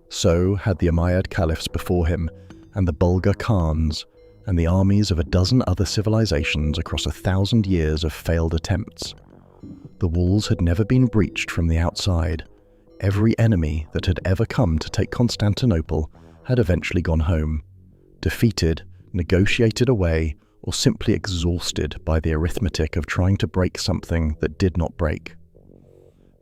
A: So had the Umayyad caliphs before him, and the Bulgar Khans, and the armies of a dozen other civilizations across 1,000 years of failed attempts. The walls had never been breached from the outside. Every enemy that had ever come to take Constantinople had eventually gone home, defeated, negotiated away, or simply exhausted by the arithmetic of trying to break something that did not break.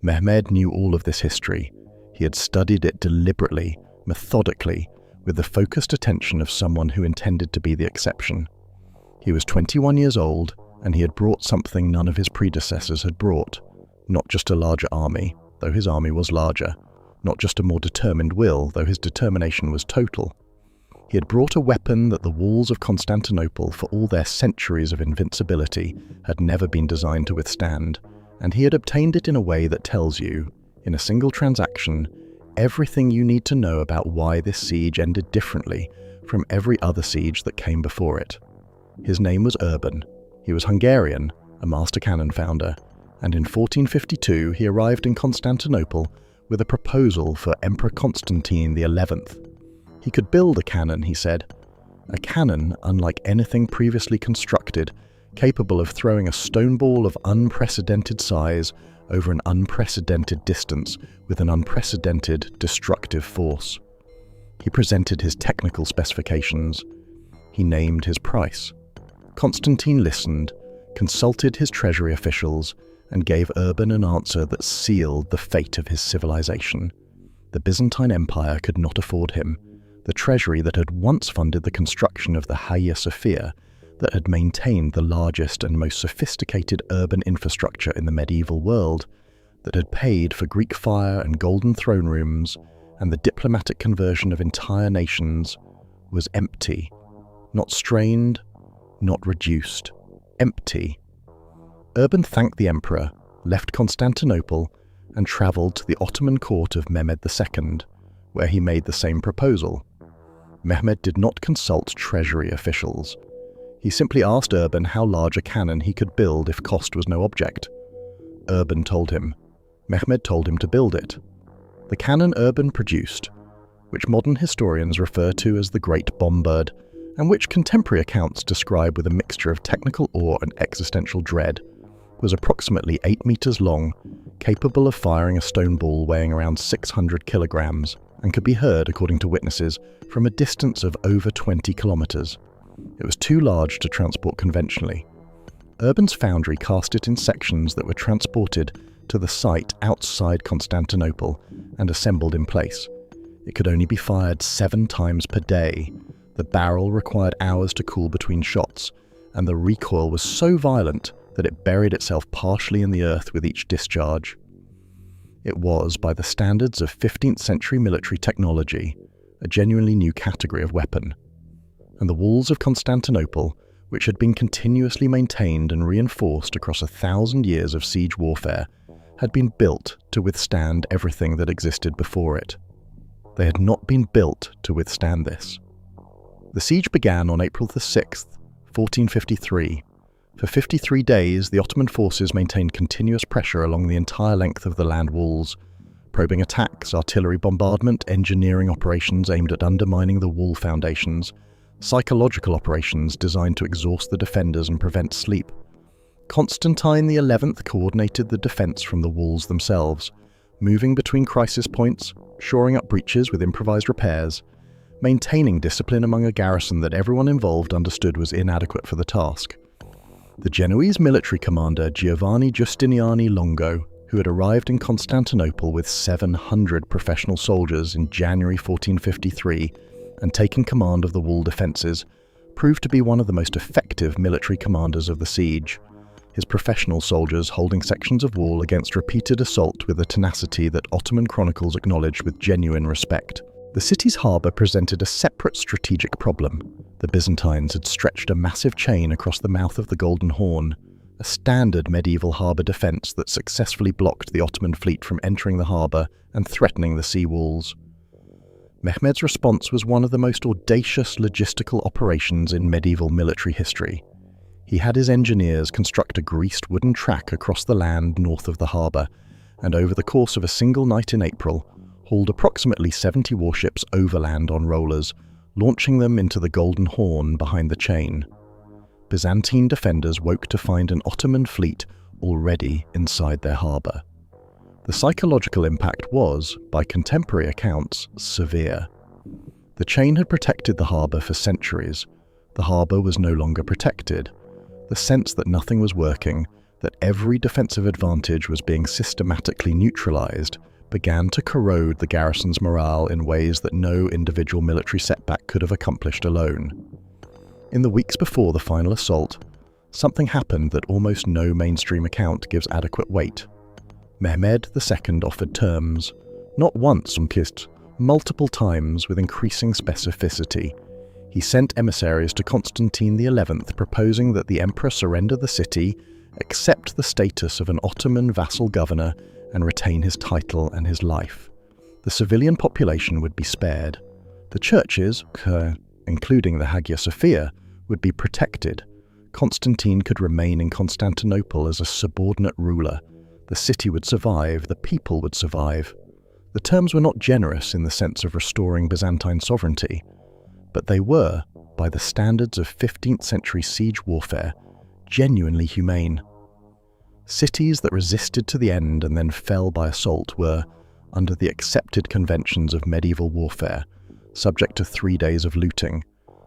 A: Mehmed knew all of this history. He had studied it deliberately, methodically, with the focused attention of someone who intended to be the exception. He was 21 years old, and he had brought something none of his predecessors had brought, not just a larger army, though his army was larger, not just a more determined will, though his determination was total. He had brought a weapon that the walls of Constantinople, for all their centuries of invincibility, had never been designed to withstand, and he had obtained it in a way that tells you, in a single transaction, everything you need to know about why this siege ended differently from every other siege that came before it. His name was Urban. He was Hungarian, a master cannon founder, and in 1452 he arrived in Constantinople with a proposal for Emperor Constantine XI. He could build a cannon, he said. A cannon unlike anything previously constructed, capable of throwing a stone ball of unprecedented size over an unprecedented distance with an unprecedented destructive force. He presented his technical specifications. He named his price. Constantine listened, consulted his treasury officials, and gave Urban an answer that sealed the fate of his civilization. The Byzantine Empire could not afford him. the treasury that had once funded the construction of the Hagia Sophia, that had maintained the largest and most sophisticated urban infrastructure in the medieval world, that had paid for Greek fire and golden throne rooms and the diplomatic conversion of entire nations, was empty. Not strained, not reduced. Empty. Urban thanked the emperor, left Constantinople, and travelled to the Ottoman court of Mehmed II, where he made the same proposal. Mehmed did not consult treasury officials. He simply asked Urban how large a cannon he could build if cost was no object. Urban told him. Mehmed told him to build it. The cannon Urban produced, which modern historians refer to as the Great Bombard, and which contemporary accounts describe with a mixture of technical awe and existential dread, was approximately 8 meters long, capable of firing a stone ball weighing around 600 kilograms, and could be heard, according to witnesses, from a distance of over 20 kilometers. It was too large to transport conventionally. Urban's foundry cast it in sections that were transported to the site outside Constantinople and assembled in place. It could only be fired 7 times per day. The barrel required hours to cool between shots, and the recoil was so violent that it buried itself partially in the earth with each discharge. It was, by the standards of 15th century military technology, a genuinely new category of weapon. And the walls of Constantinople, which had been continuously maintained and reinforced across 1,000 years of siege warfare, had been built to withstand everything that existed before it. They had not been built to withstand this. The siege began on April the 6th, 1453. For 53 days, the Ottoman forces maintained continuous pressure along the entire length of the land walls. Probing attacks, artillery bombardment, engineering operations aimed at undermining the wall foundations, psychological operations designed to exhaust the defenders and prevent sleep. Constantine XI coordinated the defense from the walls themselves, moving between crisis points, shoring up breaches with improvised repairs, maintaining discipline among a garrison that everyone involved understood was inadequate for the task. The Genoese military commander Giovanni Giustiniani Longo, who had arrived in Constantinople with 700 professional soldiers in January 1453 and taken command of the wall defences, proved to be one of the most effective military commanders of the siege. His professional soldiers holding sections of wall against repeated assault with a tenacity that Ottoman chronicles acknowledged with genuine respect. The city's harbour presented a separate strategic problem. The Byzantines had stretched a massive chain across the mouth of the Golden Horn, a standard medieval harbour defence that successfully blocked the Ottoman fleet from entering the harbour and threatening the sea walls. Mehmed's response was one of the most audacious logistical operations in medieval military history. He had his engineers construct a greased wooden track across the land north of the harbour, and over the course of a single night in April, hauled approximately 70 warships overland on rollers, launching them into the Golden Horn behind the chain. Byzantine defenders woke to find an Ottoman fleet already inside their harbour. The psychological impact was, by contemporary accounts, severe. The chain had protected the harbour for centuries. The harbour was no longer protected. The sense that nothing was working, that every defensive advantage was being systematically neutralised, began to corrode the garrison's morale in ways that no individual military setback could have accomplished alone. In the weeks before the final assault, something happened that almost no mainstream account gives adequate weight. Mehmed II offered terms, not once on kissed, multiple times with increasing specificity. He sent emissaries to Constantine XI proposing that the emperor surrender the city, accept the status of an Ottoman vassal governor, and retain his title and his life. The civilian population would be spared. The churches, including the Hagia Sophia, would be protected. Constantine could remain in Constantinople as a subordinate ruler. The city would survive, the people would survive. The terms were not generous in the sense of restoring Byzantine sovereignty, but they were, by the standards of 15th century siege warfare, genuinely humane. Cities that resisted to the end and then fell by assault were, under the accepted conventions of medieval warfare, subject to 3 days of looting.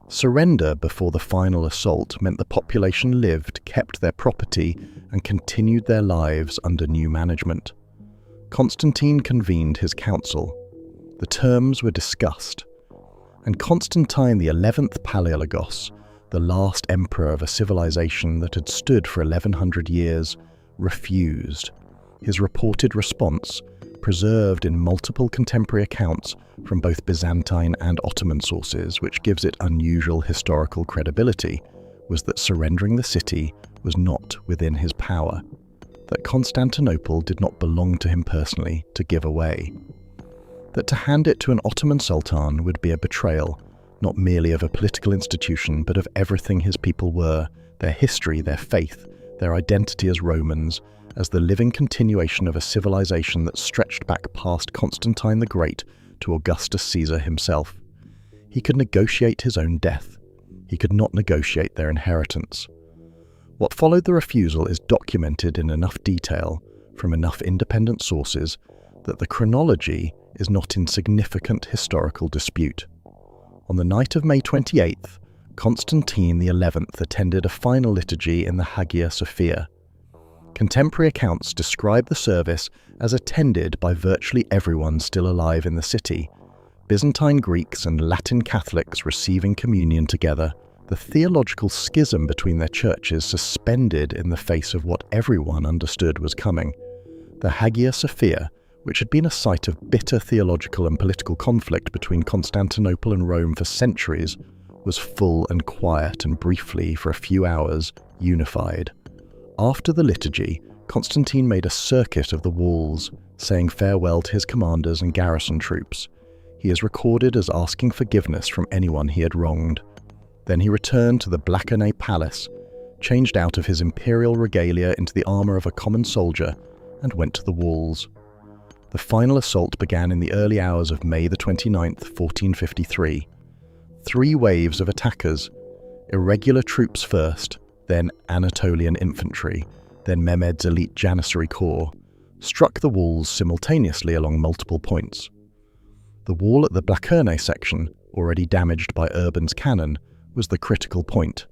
A: Surrender before the final assault meant the population lived, kept their property, and continued their lives under new management. Constantine convened his council. The terms were discussed. And Constantine the 11th Palaiologos, the last emperor of a civilization that had stood for 1100 years, refused. His reported response, preserved in multiple contemporary accounts from both Byzantine and Ottoman sources, which gives it unusual historical credibility, was that surrendering the city was not within his power, that Constantinople did not belong to him personally to give away, that to hand it to an Ottoman sultan would be a betrayal, not merely of a political institution, but of everything his people were, their history, their faith, their identity as Romans, as the living continuation of a civilization that stretched back past Constantine the Great to Augustus Caesar himself. He could negotiate his own death. He could not negotiate their inheritance. What followed the refusal is documented in enough detail, from enough independent sources, that the chronology is not in significant historical dispute. On the night of May 28th, Constantine the 11th attended a final liturgy in the Hagia Sophia. Contemporary accounts describe the service as attended by virtually everyone still alive in the city, Byzantine Greeks and Latin Catholics receiving communion together, the theological schism between their churches suspended in the face of what everyone understood was coming. The Hagia Sophia, which had been a site of bitter theological and political conflict between Constantinople and Rome for centuries, was full and quiet and briefly, for a few hours, unified. After the liturgy, Constantine made a circuit of the walls, saying farewell to his commanders and garrison troops. He is recorded as asking forgiveness from anyone he had wronged. Then he returned to the Blachernay Palace, changed out of his imperial regalia into the armour of a common soldier, and went to the walls. The final assault began in the early hours of May the 29th, 1453. 3 waves of attackers, irregular troops first, then Anatolian infantry, then Mehmed's elite Janissary corps, struck the walls simultaneously along multiple points. The wall at the Blachernay section, already damaged by Urban's cannon, was the critical point.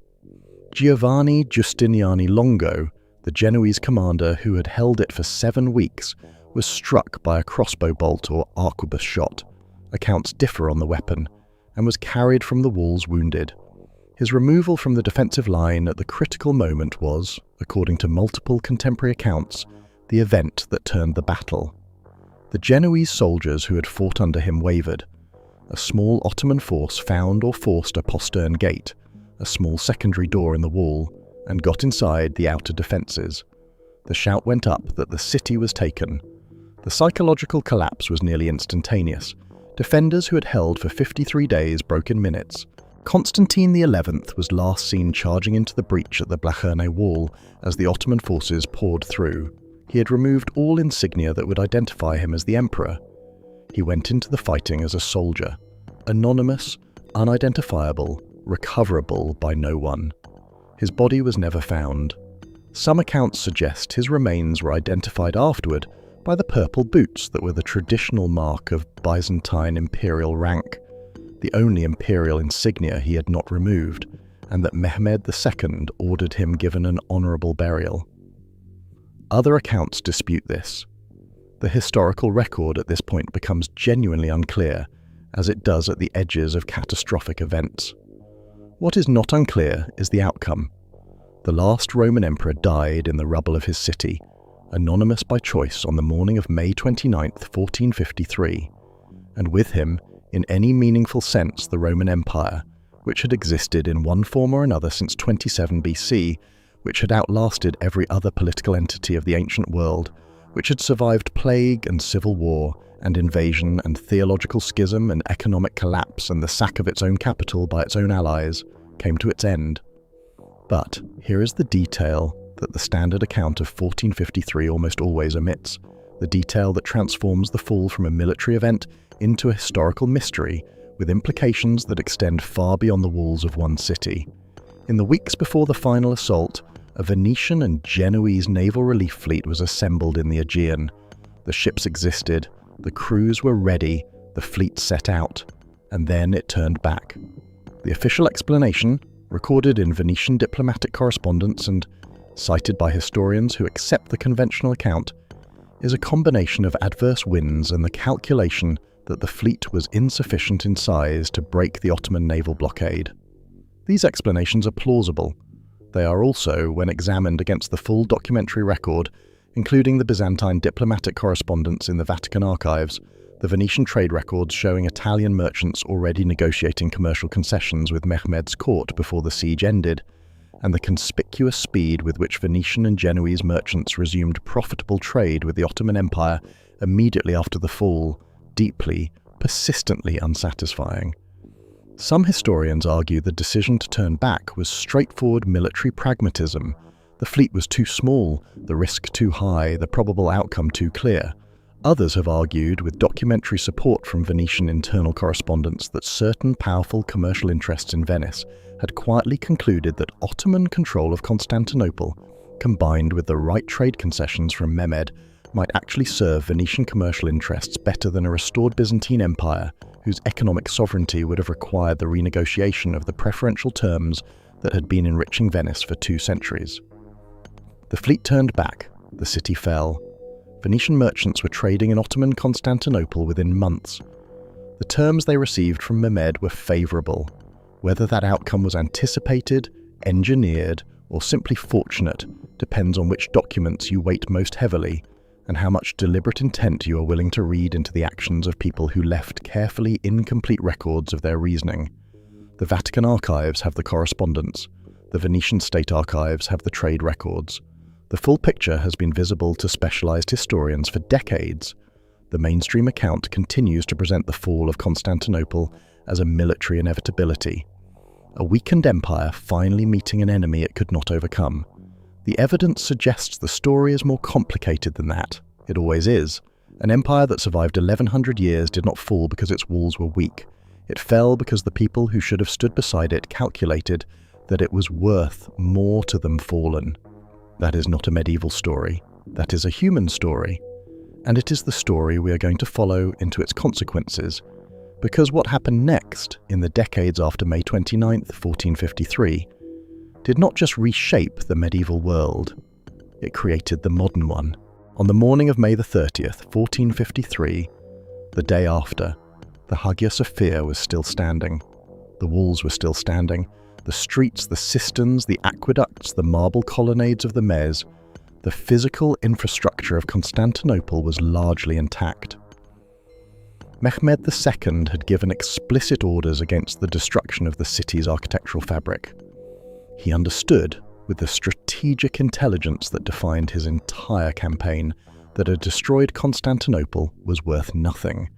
A: Giovanni Giustiniani Longo, the Genoese commander who had held it for 7 weeks, was struck by a crossbow bolt or arquebus shot. Accounts differ on the weapon, and was carried from the walls wounded. His removal from the defensive line at the critical moment was, according to multiple contemporary accounts, the event that turned the battle. The Genoese soldiers who had fought under him wavered. A small Ottoman force found or forced a postern gate, a small secondary door in the wall, and got inside the outer defences. The shout went up that the city was taken. The psychological collapse was nearly instantaneous. Defenders who had held for 53 days broke in minutes. Constantine the 11th was last seen charging into the breach at the Blachernay wall as the Ottoman forces poured through. He had removed all insignia that would identify him as the emperor. He went into the fighting as a soldier, anonymous, unidentifiable, recoverable by no one. His body was never found. Some accounts suggest his remains were identified afterward by the purple boots that were the traditional mark of Byzantine imperial rank, the only imperial insignia he had not removed, and that Mehmed II ordered him given an honourable burial. Other accounts dispute this. The historical record at this point becomes genuinely unclear, as it does at the edges of catastrophic events. What is not unclear is the outcome. The last Roman emperor died in the rubble of his city, anonymous by choice on the morning of May 29, 1453, and with him, in any meaningful sense, the Roman Empire, which had existed in one form or another since 27 BC, which had outlasted every other political entity of the ancient world, which had survived plague and civil war and invasion and theological schism and economic collapse and the sack of its own capital by its own allies, came to its end. But here is the detail that the standard account of 1453 almost always omits, the detail that transforms the fall from a military event into a historical mystery with implications that extend far beyond the walls of one city. In the weeks before the final assault, a Venetian and Genoese naval relief fleet was assembled in the Aegean. The ships existed, the crews were ready, the fleet set out, and then it turned back. The official explanation, recorded in Venetian diplomatic correspondence and cited by historians who accept the conventional account, is a combination of adverse winds and the calculation that the fleet was insufficient in size to break the Ottoman naval blockade. These explanations are plausible. They are also, when examined against the full documentary record, including the Byzantine diplomatic correspondence in the Vatican archives, the Venetian trade records showing Italian merchants already negotiating commercial concessions with Mehmed's court before the siege ended, and the conspicuous speed with which Venetian and Genoese merchants resumed profitable trade with the Ottoman Empire immediately after the fall, deeply, persistently unsatisfying. Some historians argue the decision to turn back was straightforward military pragmatism. The fleet was too small, the risk too high, the probable outcome too clear. Others have argued, with documentary support from Venetian internal correspondence, that certain powerful commercial interests in Venice had quietly concluded that Ottoman control of Constantinople, combined with the right trade concessions from Mehmed, might actually serve Venetian commercial interests better than a restored Byzantine Empire, whose economic sovereignty would have required the renegotiation of the preferential terms that had been enriching Venice for 2 centuries. The fleet turned back, the city fell. Venetian merchants were trading in Ottoman Constantinople within months. The terms they received from Mehmed were favourable. Whether that outcome was anticipated, engineered, or simply fortunate depends on which documents you weight most heavily and how much deliberate intent you are willing to read into the actions of people who left carefully incomplete records of their reasoning. The Vatican archives have the correspondence. The Venetian state archives have the trade records. The full picture has been visible to specialized historians for decades. The mainstream account continues to present the fall of Constantinople as a military inevitability, a weakened empire finally meeting an enemy it could not overcome. The evidence suggests the story is more complicated than that. It always is. An empire that survived 1100 years did not fall because its walls were weak. It fell because the people who should have stood beside it calculated that it was worth more to them fallen. That is not a medieval story. That is a human story. And it is the story we are going to follow into its consequences. Because what happened next, in the decades after May 29th, 1453, did not just reshape the medieval world, it created the modern one. On the morning of May the 30th, 1453, the day after, the Hagia Sophia was still standing. The walls were still standing. The streets, the cisterns, the aqueducts, the marble colonnades of the Mez, the physical infrastructure of Constantinople was largely intact. Mehmed II had given explicit orders against the destruction of the city's architectural fabric. He understood, with the strategic intelligence that defined his entire campaign, that a destroyed Constantinople was worth nothing.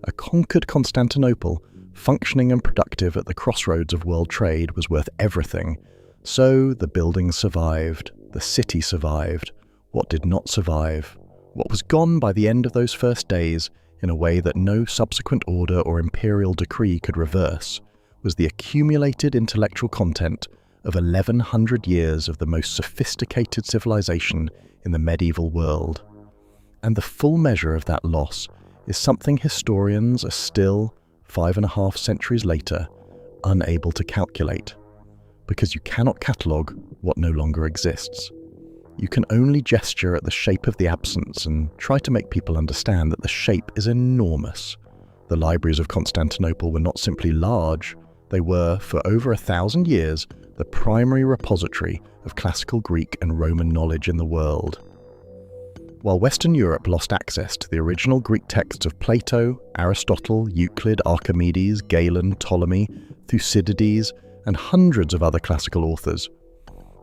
A: A conquered Constantinople, functioning and productive at the crossroads of world trade, was worth everything. So the buildings survived, the city survived. What did not survive, what was gone by the end of those first days in a way that no subsequent order or imperial decree could reverse, was the accumulated intellectual content of 1100 years of the most sophisticated civilization in the medieval world. And the full measure of that loss is something historians are still, 5.5 centuries later, unable to calculate, because you cannot catalogue what no longer exists. You can only gesture at the shape of the absence and try to make people understand that the shape is enormous. The libraries of Constantinople were not simply large, they were, for over 1,000 years, the primary repository of classical Greek and Roman knowledge in the world. While Western Europe lost access to the original Greek texts of Plato, Aristotle, Euclid, Archimedes, Galen, Ptolemy, Thucydides, and hundreds of other classical authors,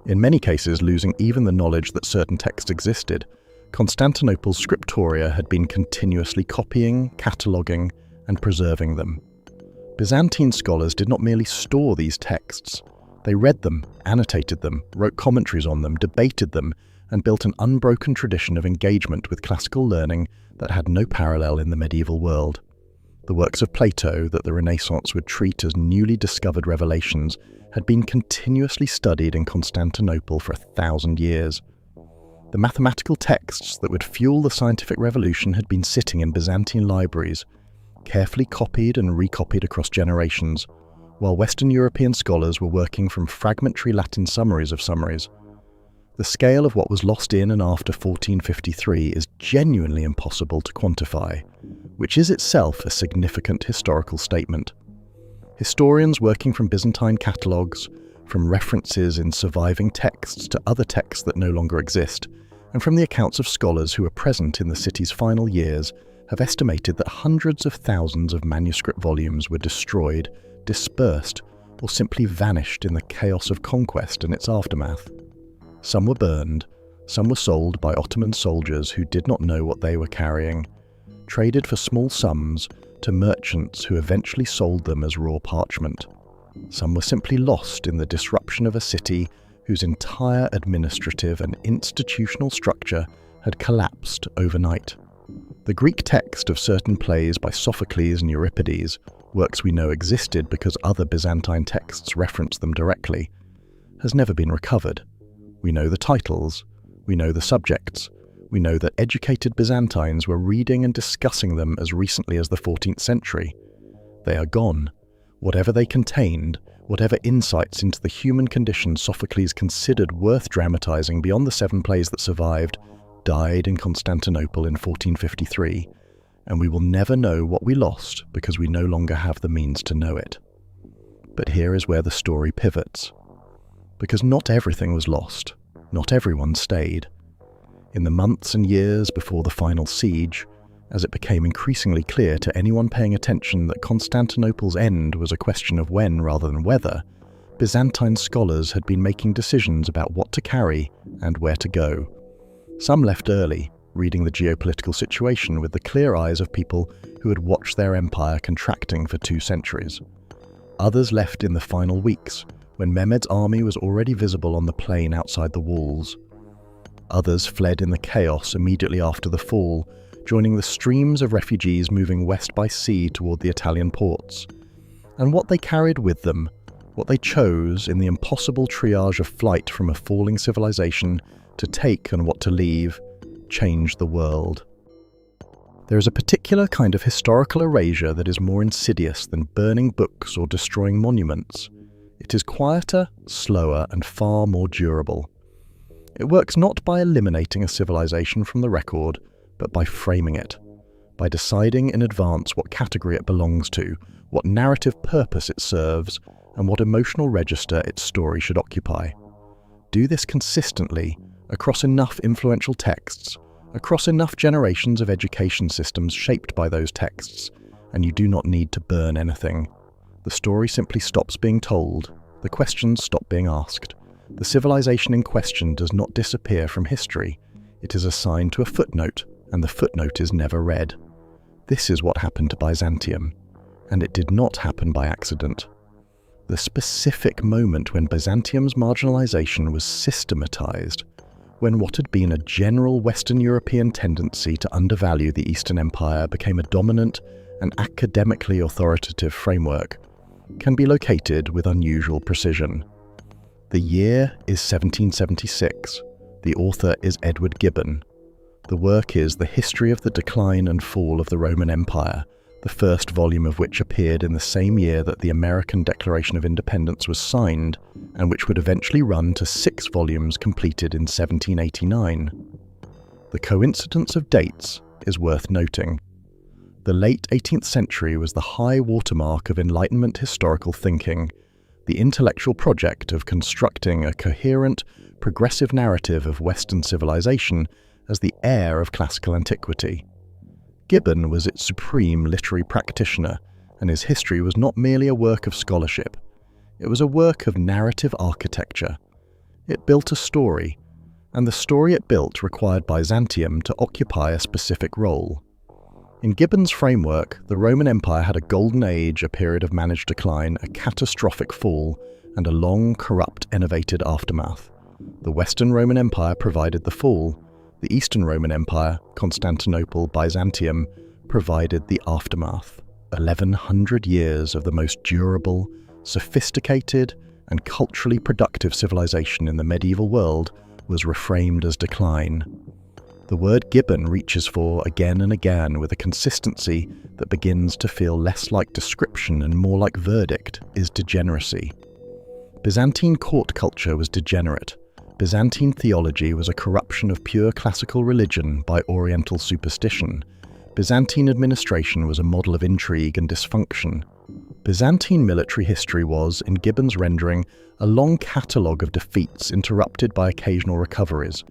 A: in many cases losing even the knowledge that certain texts existed, Constantinople's scriptoria had been continuously copying, cataloguing, and preserving them. Byzantine scholars did not merely store these texts. They read them, annotated them, wrote commentaries on them, debated them, and built an unbroken tradition of engagement with classical learning that had no parallel in the medieval world. The works of Plato that the Renaissance would treat as newly discovered revelations had been continuously studied in Constantinople for 1,000 years. The mathematical texts that would fuel the scientific revolution had been sitting in Byzantine libraries, carefully copied and recopied across generations, while Western European scholars were working from fragmentary Latin summaries of summaries. The scale of what was lost in and after 1453 is genuinely impossible to quantify, which is itself a significant historical statement. Historians working from Byzantine catalogues, from references in surviving texts to other texts that no longer exist, and from the accounts of scholars who were present in the city's final years, have estimated that hundreds of thousands of manuscript volumes were destroyed, dispersed, or simply vanished in the chaos of conquest and its aftermath. Some were burned, some were sold by Ottoman soldiers who did not know what they were carrying, traded for small sums to merchants who eventually sold them as raw parchment. Some were simply lost in the disruption of a city whose entire administrative and institutional structure had collapsed overnight. The Greek text of certain plays by Sophocles and Euripides, works we know existed because other Byzantine texts reference them directly, has never been recovered. We know the titles, we know the subjects, we know that educated Byzantines were reading and discussing them as recently as the 14th century. They are gone. Whatever they contained, whatever insights into the human condition Sophocles considered worth dramatizing beyond the 7 plays that survived, died in Constantinople in 1453, and we will never know what we lost because we no longer have the means to know it. But here is where the story pivots. Because not everything was lost, not everyone stayed. In the months and years before the final siege, as it became increasingly clear to anyone paying attention that Constantinople's end was a question of when rather than whether, Byzantine scholars had been making decisions about what to carry and where to go. Some left early, reading the geopolitical situation with the clear eyes of people who had watched their empire contracting for 2 centuries. Others left in the final weeks, when Mehmed's army was already visible on the plain outside the walls. Others fled in the chaos immediately after the fall, joining the streams of refugees moving west by sea toward the Italian ports. And what they carried with them, what they chose in the impossible triage of flight from a falling civilization to take and what to leave, changed the world. There is a particular kind of historical erasure that is more insidious than burning books or destroying monuments. It is quieter, slower, and far more durable. It works not by eliminating a civilization from the record, but by framing it, by deciding in advance what category it belongs to, what narrative purpose it serves, and what emotional register its story should occupy. Do this consistently, across enough influential texts, across enough generations of education systems shaped by those texts, and you do not need to burn anything. The story simply stops being told, the questions stop being asked. The civilization in question does not disappear from history. It is assigned to a footnote, and the footnote is never read. This is what happened to Byzantium, and it did not happen by accident. The specific moment when Byzantium's marginalization was systematized, when what had been a general Western European tendency to undervalue the Eastern Empire became a dominant and academically authoritative framework, can be located with unusual precision. The year is 1776. The author is Edward Gibbon. The work is The History of the Decline and Fall of the Roman Empire, the first volume of which appeared in the same year that the American Declaration of Independence was signed, and which would eventually run to 6 volumes completed in 1789. The coincidence of dates is worth noting. The late 18th century was the high watermark of Enlightenment historical thinking, the intellectual project of constructing a coherent, progressive narrative of Western civilization as the heir of classical antiquity. Gibbon was its supreme literary practitioner, and his history was not merely a work of scholarship. It was a work of narrative architecture. It built a story, and the story it built required Byzantium to occupy a specific role. In Gibbon's framework, the Roman Empire had a golden age, a period of managed decline, a catastrophic fall, and a long, corrupt, enervated aftermath. The Western Roman Empire provided the fall. The Eastern Roman Empire, Constantinople, Byzantium, provided the aftermath. 1100 years of the most durable, sophisticated, and culturally productive civilization in the medieval world was reframed as decline. The word Gibbon reaches for again and again with a consistency that begins to feel less like description and more like verdict, is degeneracy. Byzantine court culture was degenerate, Byzantine theology was a corruption of pure classical religion by Oriental superstition. Byzantine administration was a model of intrigue and dysfunction. Byzantine military history was, in Gibbon's rendering, a long catalogue of defeats interrupted by occasional recoveries,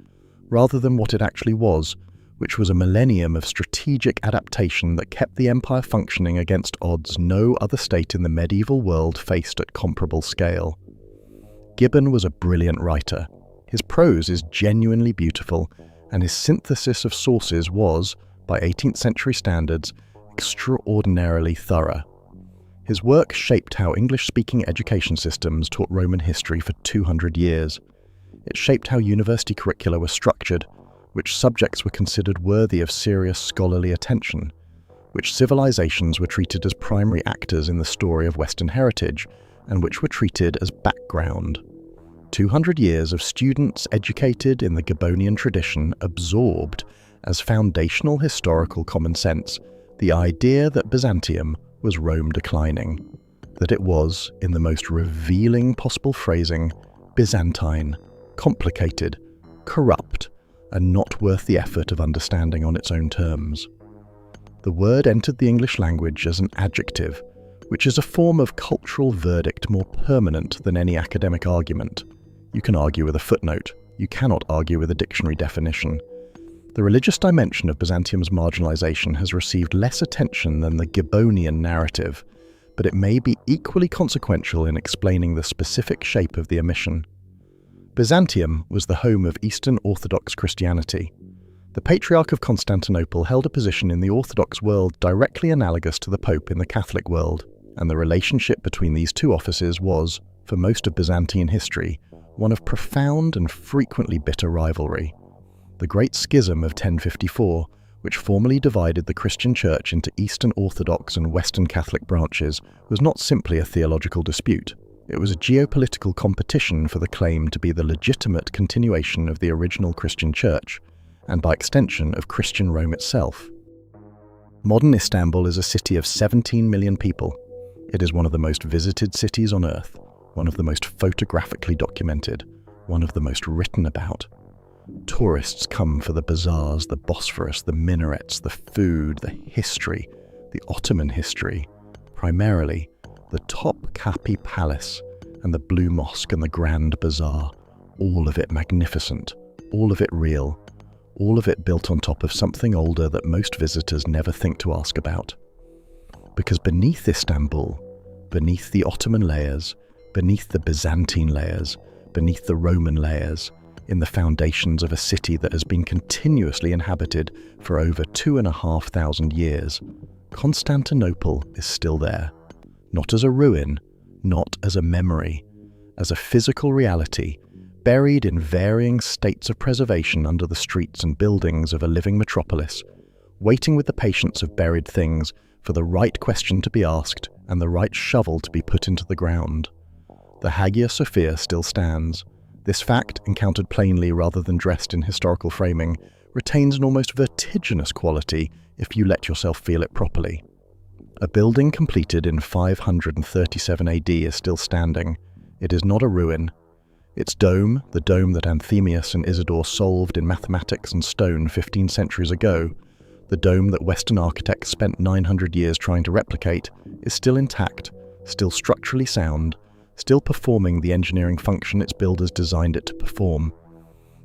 A: rather than what it actually was, which was a millennium of strategic adaptation that kept the empire functioning against odds no other state in the medieval world faced at comparable scale. Gibbon was a brilliant writer. His prose is genuinely beautiful, and his synthesis of sources was, by 18th century standards, extraordinarily thorough. His work shaped how English-speaking education systems taught Roman history for 200 years. It shaped how university curricula were structured, which subjects were considered worthy of serious scholarly attention, which civilizations were treated as primary actors in the story of Western heritage, and which were treated as background. 200 years of students educated in the Gibbonian tradition absorbed, as foundational historical common sense, the idea that Byzantium was Rome declining, that it was, in the most revealing possible phrasing, Byzantine, complicated, corrupt, and not worth the effort of understanding on its own terms. The word entered the English language as an adjective, which is a form of cultural verdict more permanent than any academic argument. You can argue with a footnote. You cannot argue with a dictionary definition. The religious dimension of Byzantium's marginalization has received less attention than the Gibbonian narrative, but it may be equally consequential in explaining the specific shape of the omission. Byzantium was the home of Eastern Orthodox Christianity. The Patriarch of Constantinople held a position in the Orthodox world directly analogous to the Pope in the Catholic world, and the relationship between these two offices was, for most of Byzantine history, one of profound and frequently bitter rivalry. The Great Schism of 1054, which formally divided the Christian Church into Eastern Orthodox and Western Catholic branches, was not simply a theological dispute. It was a geopolitical competition for the claim to be the legitimate continuation of the original Christian Church, and by extension of Christian Rome itself. Modern Istanbul is a city of 17 million people. It is one of the most visited cities on Earth, one of the most photographically documented, one of the most written about. Tourists come for the bazaars, the Bosphorus, the minarets, the food, the history, the Ottoman history, primarily the Topkapi Palace and the Blue Mosque and the Grand Bazaar, all of it magnificent, all of it real, all of it built on top of something older that most visitors never think to ask about. Because beneath Istanbul, beneath the Ottoman layers, beneath the Byzantine layers, beneath the Roman layers, in the foundations of a city that has been continuously inhabited for over 2,500 years, Constantinople is still there, not as a ruin, not as a memory, as a physical reality, buried in varying states of preservation under the streets and buildings of a living metropolis, waiting with the patience of buried things for the right question to be asked and the right shovel to be put into the ground. The Hagia Sophia still stands. This fact, encountered plainly rather than dressed in historical framing, retains an almost vertiginous quality if you let yourself feel it properly. A building completed in 537 AD is still standing. It is not a ruin. Its dome, the dome that Anthemius and Isidore solved in mathematics and stone 15 centuries ago, the dome that Western architects spent 900 years trying to replicate, is still intact, still structurally sound, still performing the engineering function its builders designed it to perform.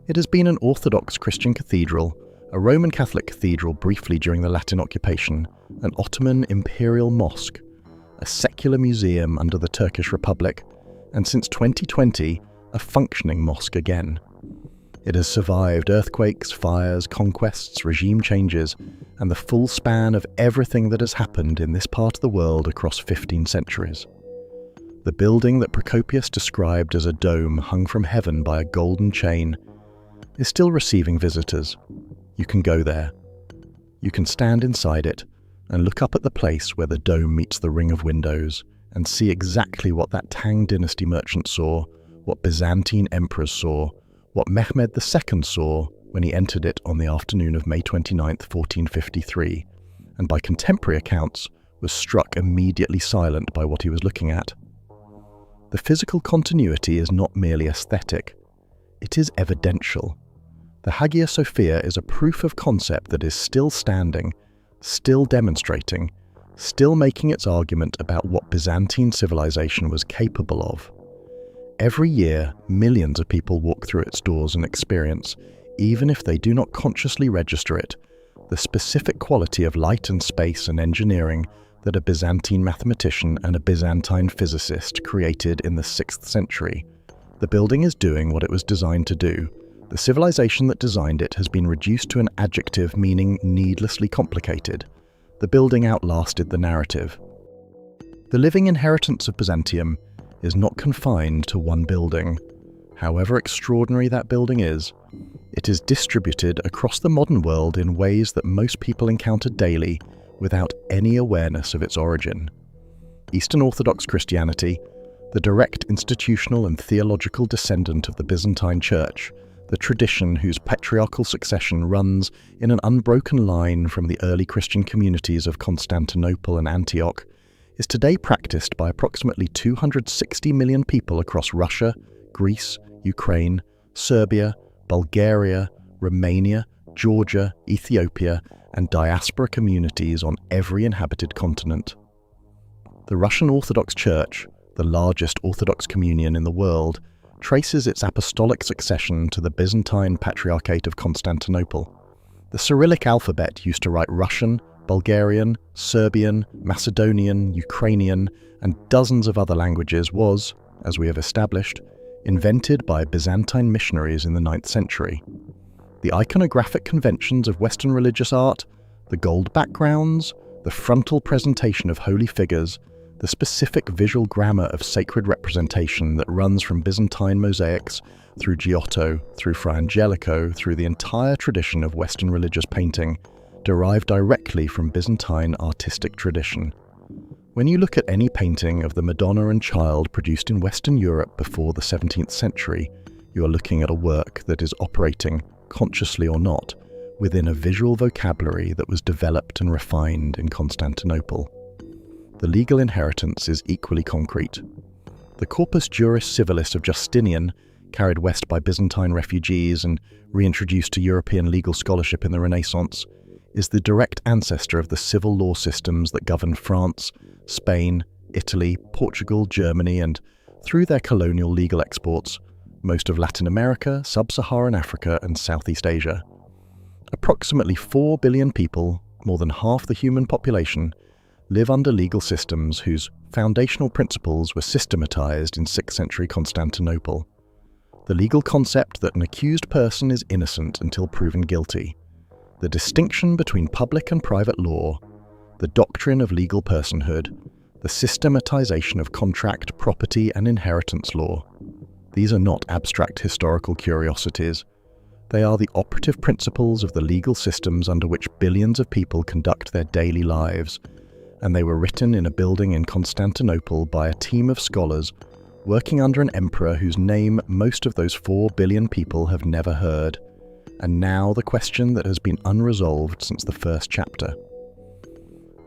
A: It has been an Orthodox Christian cathedral, a Roman Catholic cathedral briefly during the Latin occupation, an Ottoman imperial mosque, a secular museum under the Turkish Republic, and since 2020, a functioning mosque again. It has survived earthquakes, fires, conquests, regime changes, and the full span of everything that has happened in this part of the world across 15 centuries. The building that Procopius described as a dome hung from heaven by a golden chain is still receiving visitors. You can go there. You can stand inside it and look up at the place where the dome meets the ring of windows and see exactly what that Tang dynasty merchant saw, what Byzantine emperors saw, what Mehmed II saw when he entered it on the afternoon of May 29, 1453, and by contemporary accounts was struck immediately silent by what he was looking at. The physical continuity is not merely aesthetic. It is evidential. The Hagia Sophia is a proof of concept that is still standing, still demonstrating, still making its argument about what Byzantine civilization was capable of. Every year, millions of people walk through its doors and experience, even if they do not consciously register it, the specific quality of light and space and engineering that a Byzantine mathematician and a Byzantine physicist created in the 6th century. The building is doing what it was designed to do. The civilization that designed it has been reduced to an adjective meaning needlessly complicated. The building outlasted the narrative. The living inheritance of Byzantium is not confined to one building. However extraordinary that building is, it is distributed across the modern world in ways that most people encounter daily without any awareness of its origin. Eastern Orthodox Christianity, the direct institutional and theological descendant of the Byzantine Church, the tradition whose patriarchal succession runs in an unbroken line from the early Christian communities of Constantinople and Antioch, is today practiced by approximately 260 million people across Russia, Greece, Ukraine, Serbia, Bulgaria, Romania, Georgia, Ethiopia, and diaspora communities on every inhabited continent. The Russian Orthodox Church, the largest Orthodox communion in the world, traces its apostolic succession to the Byzantine Patriarchate of Constantinople. The Cyrillic alphabet used to write Russian, Bulgarian, Serbian, Macedonian, Ukrainian, and dozens of other languages was, as we have established, invented by Byzantine missionaries in the 9th century. The iconographic conventions of Western religious art, the gold backgrounds, the frontal presentation of holy figures, the specific visual grammar of sacred representation that runs from Byzantine mosaics through Giotto, through Fra Angelico, through the entire tradition of Western religious painting, derive directly from Byzantine artistic tradition. When you look at any painting of the Madonna and Child produced in Western Europe before the 17th century, you are looking at a work that is operating, consciously or not, within a visual vocabulary that was developed and refined in Constantinople. The legal inheritance is equally concrete. The Corpus Juris Civilis of Justinian, carried west by Byzantine refugees and reintroduced to European legal scholarship in the Renaissance, is the direct ancestor of the civil law systems that govern France, Spain, Italy, Portugal, Germany, and, through their colonial legal exports, most of Latin America, Sub-Saharan Africa, and Southeast Asia. Approximately 4 billion people, more than half the human population, live under legal systems whose foundational principles were systematized in 6th century Constantinople. The legal concept that an accused person is innocent until proven guilty, the distinction between public and private law, the doctrine of legal personhood, the systematization of contract, property, and inheritance law. These are not abstract historical curiosities. They are the operative principles of the legal systems under which billions of people conduct their daily lives, and they were written in a building in Constantinople by a team of scholars working under an emperor whose name most of those 4 billion people have never heard, and now the question that has been unresolved since the first chapter.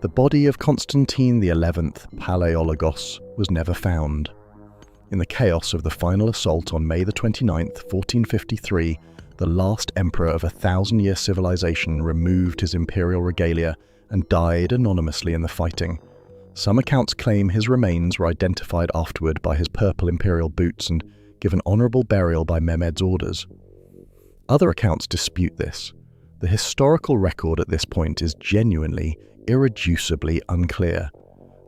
A: The body of Constantine XI, Palaiologos, was never found. In the chaos of the final assault on May 29, 1453, the last emperor of a 1,000-year civilization removed his imperial regalia and died anonymously in the fighting. Some accounts claim his remains were identified afterward by his purple imperial boots and given honorable burial by Mehmed's orders. Other accounts dispute this. The historical record at this point is genuinely, irreducibly unclear.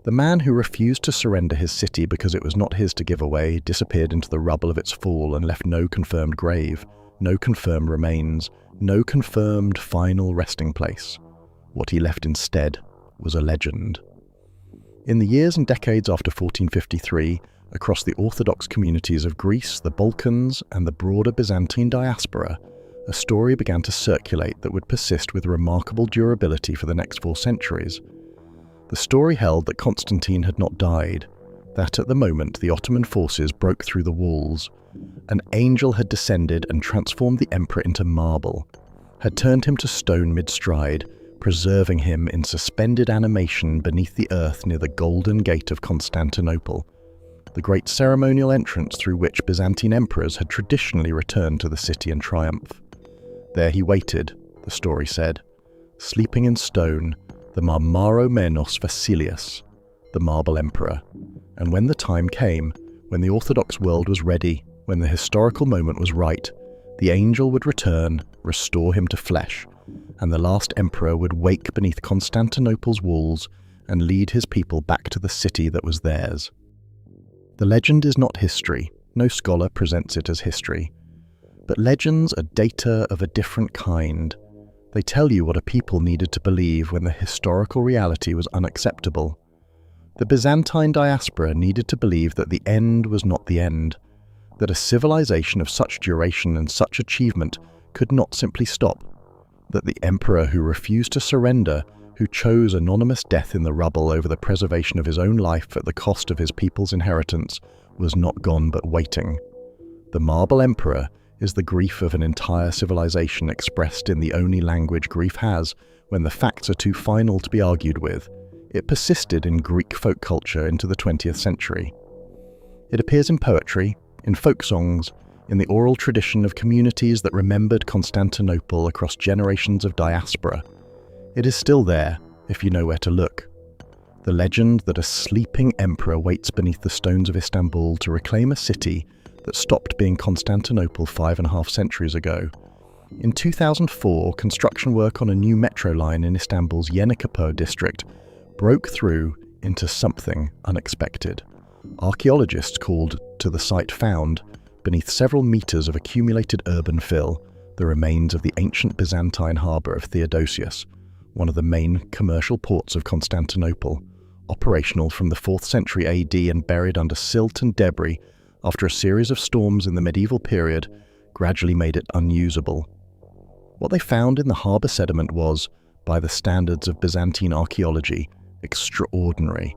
A: The man who refused to surrender his city because it was not his to give away disappeared into the rubble of its fall and left no confirmed grave, no confirmed remains, no confirmed final resting place. What he left instead was a legend. In the years and decades after 1453, across the Orthodox communities of Greece, the Balkans, and the broader Byzantine diaspora, a story began to circulate that would persist with remarkable durability for the next 4 centuries. The story held that Constantine had not died, that at the moment the Ottoman forces broke through the walls. An angel had descended and transformed the emperor into marble, had turned him to stone mid-stride, preserving him in suspended animation beneath the earth near the Golden Gate of Constantinople. the great ceremonial entrance through which Byzantine emperors had traditionally returned to the city in triumph. There he waited, the story said, sleeping in stone, the Marmaromenos Vasilius, the Marble Emperor. And when the time came, when the Orthodox world was ready, when the historical moment was right, the angel would return, restore him to flesh, and the last emperor would wake beneath Constantinople's walls and lead his people back to the city that was theirs. The legend is not history. No scholar presents it as history. But legends are data of a different kind. They tell you what a people needed to believe when the historical reality was unacceptable. The Byzantine diaspora needed to believe that the end was not the end, that a civilization of such duration and such achievement could not simply stop, that the emperor who refused to surrender, who chose anonymous death in the rubble over the preservation of his own life at the cost of his people's inheritance, was not gone but waiting. The Marble Emperor is the grief of an entire civilization expressed in the only language grief has when the facts are too final to be argued with. It persisted in Greek folk culture into the 20th century. It appears in poetry, in folk songs, in the oral tradition of communities that remembered Constantinople across generations of diaspora. It is still there, if you know where to look. The legend that a sleeping emperor waits beneath the stones of Istanbul to reclaim a city that stopped being Constantinople 5.5 centuries ago. In 2004, construction work on a new metro line in Istanbul's Yenikapı district broke through into something unexpected. Archaeologists called to the site found, beneath several meters of accumulated urban fill, the remains of the ancient Byzantine harbour of Theodosius, one of the main commercial ports of Constantinople, operational from the 4th century AD and buried under silt and debris after a series of storms in the medieval period gradually made it unusable. What they found in the harbour sediment was, by the standards of Byzantine archaeology, extraordinary.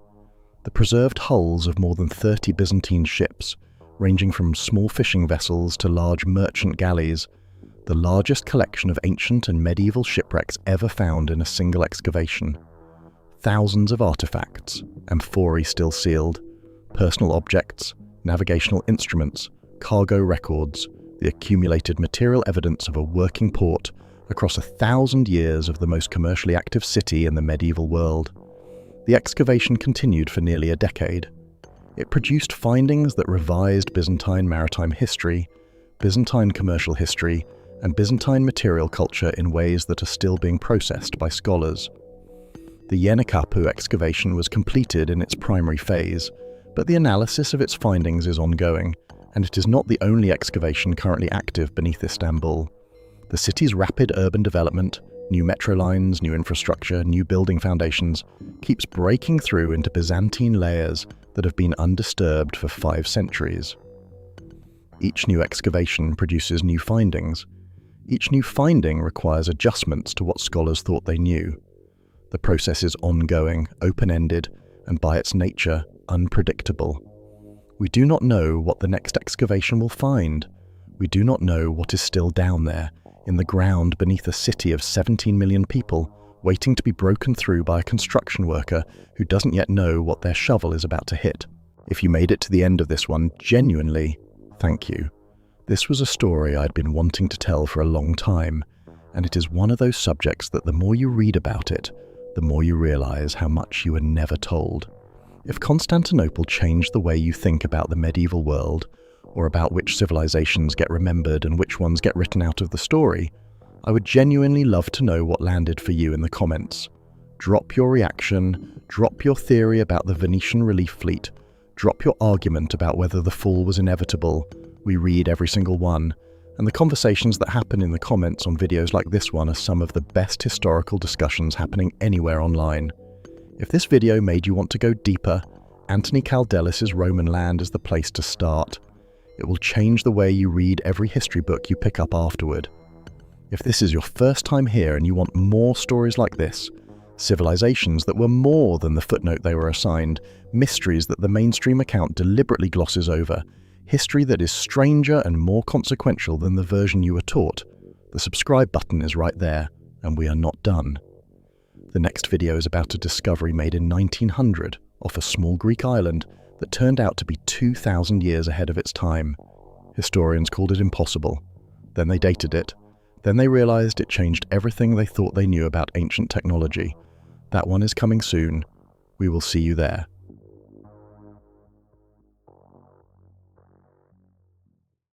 A: The preserved hulls of more than 30 Byzantine ships, ranging from small fishing vessels to large merchant galleys, the largest collection of ancient and medieval shipwrecks ever found in a single excavation. Thousands of artifacts, amphorae still sealed, personal objects, navigational instruments, cargo records, the accumulated material evidence of a working port across 1,000 years of the most commercially active city in the medieval world. The excavation continued for nearly a decade. It produced findings that revised Byzantine maritime history, Byzantine commercial history, and Byzantine material culture in ways that are still being processed by scholars. The Yenikapı excavation was completed in its primary phase, but the analysis of its findings is ongoing, and it is not the only excavation currently active beneath Istanbul. The city's rapid urban development, new metro lines, new infrastructure, new building foundations, keeps breaking through into Byzantine layers that have been undisturbed for 5 centuries. Each new excavation produces new findings. Each new finding requires adjustments to what scholars thought they knew. The process is ongoing, open-ended, and by its nature, unpredictable. We do not know what the next excavation will find. We do not know what is still down there, in the ground beneath a city of 17 million people, waiting to be broken through by a construction worker who doesn't yet know what their shovel is about to hit. If you made it to the end of this one, genuinely, thank you. This was a story I'd been wanting to tell for a long time, and it is one of those subjects that the more you read about it, the more you realize how much you were never told. If Constantinople changed the way you think about the medieval world, or about which civilizations get remembered and which ones get written out of the story, I would genuinely love to know what landed for you in the comments. Drop your reaction, drop your theory about the Venetian relief fleet, drop your argument about whether the fall was inevitable. We read every single one, and the conversations that happen in the comments on videos like this one are some of the best historical discussions happening anywhere online. If this video made you want to go deeper, Antony Kaldelis's Roman Land is the place to start. It will change the way you read every history book you pick up afterward. If this is your first time here and you want more stories like this, civilizations that were more than the footnote they were assigned, mysteries that the mainstream account deliberately glosses over, history that is stranger and more consequential than the version you were taught, the subscribe button is right there, and we are not done. The next video is about a discovery made in 1900 off a small Greek island that turned out to be 2,000 years ahead of its time. Historians called it impossible. Then they dated it. Then they realized it changed everything they thought they knew about ancient technology. That one is coming soon. We will see you there.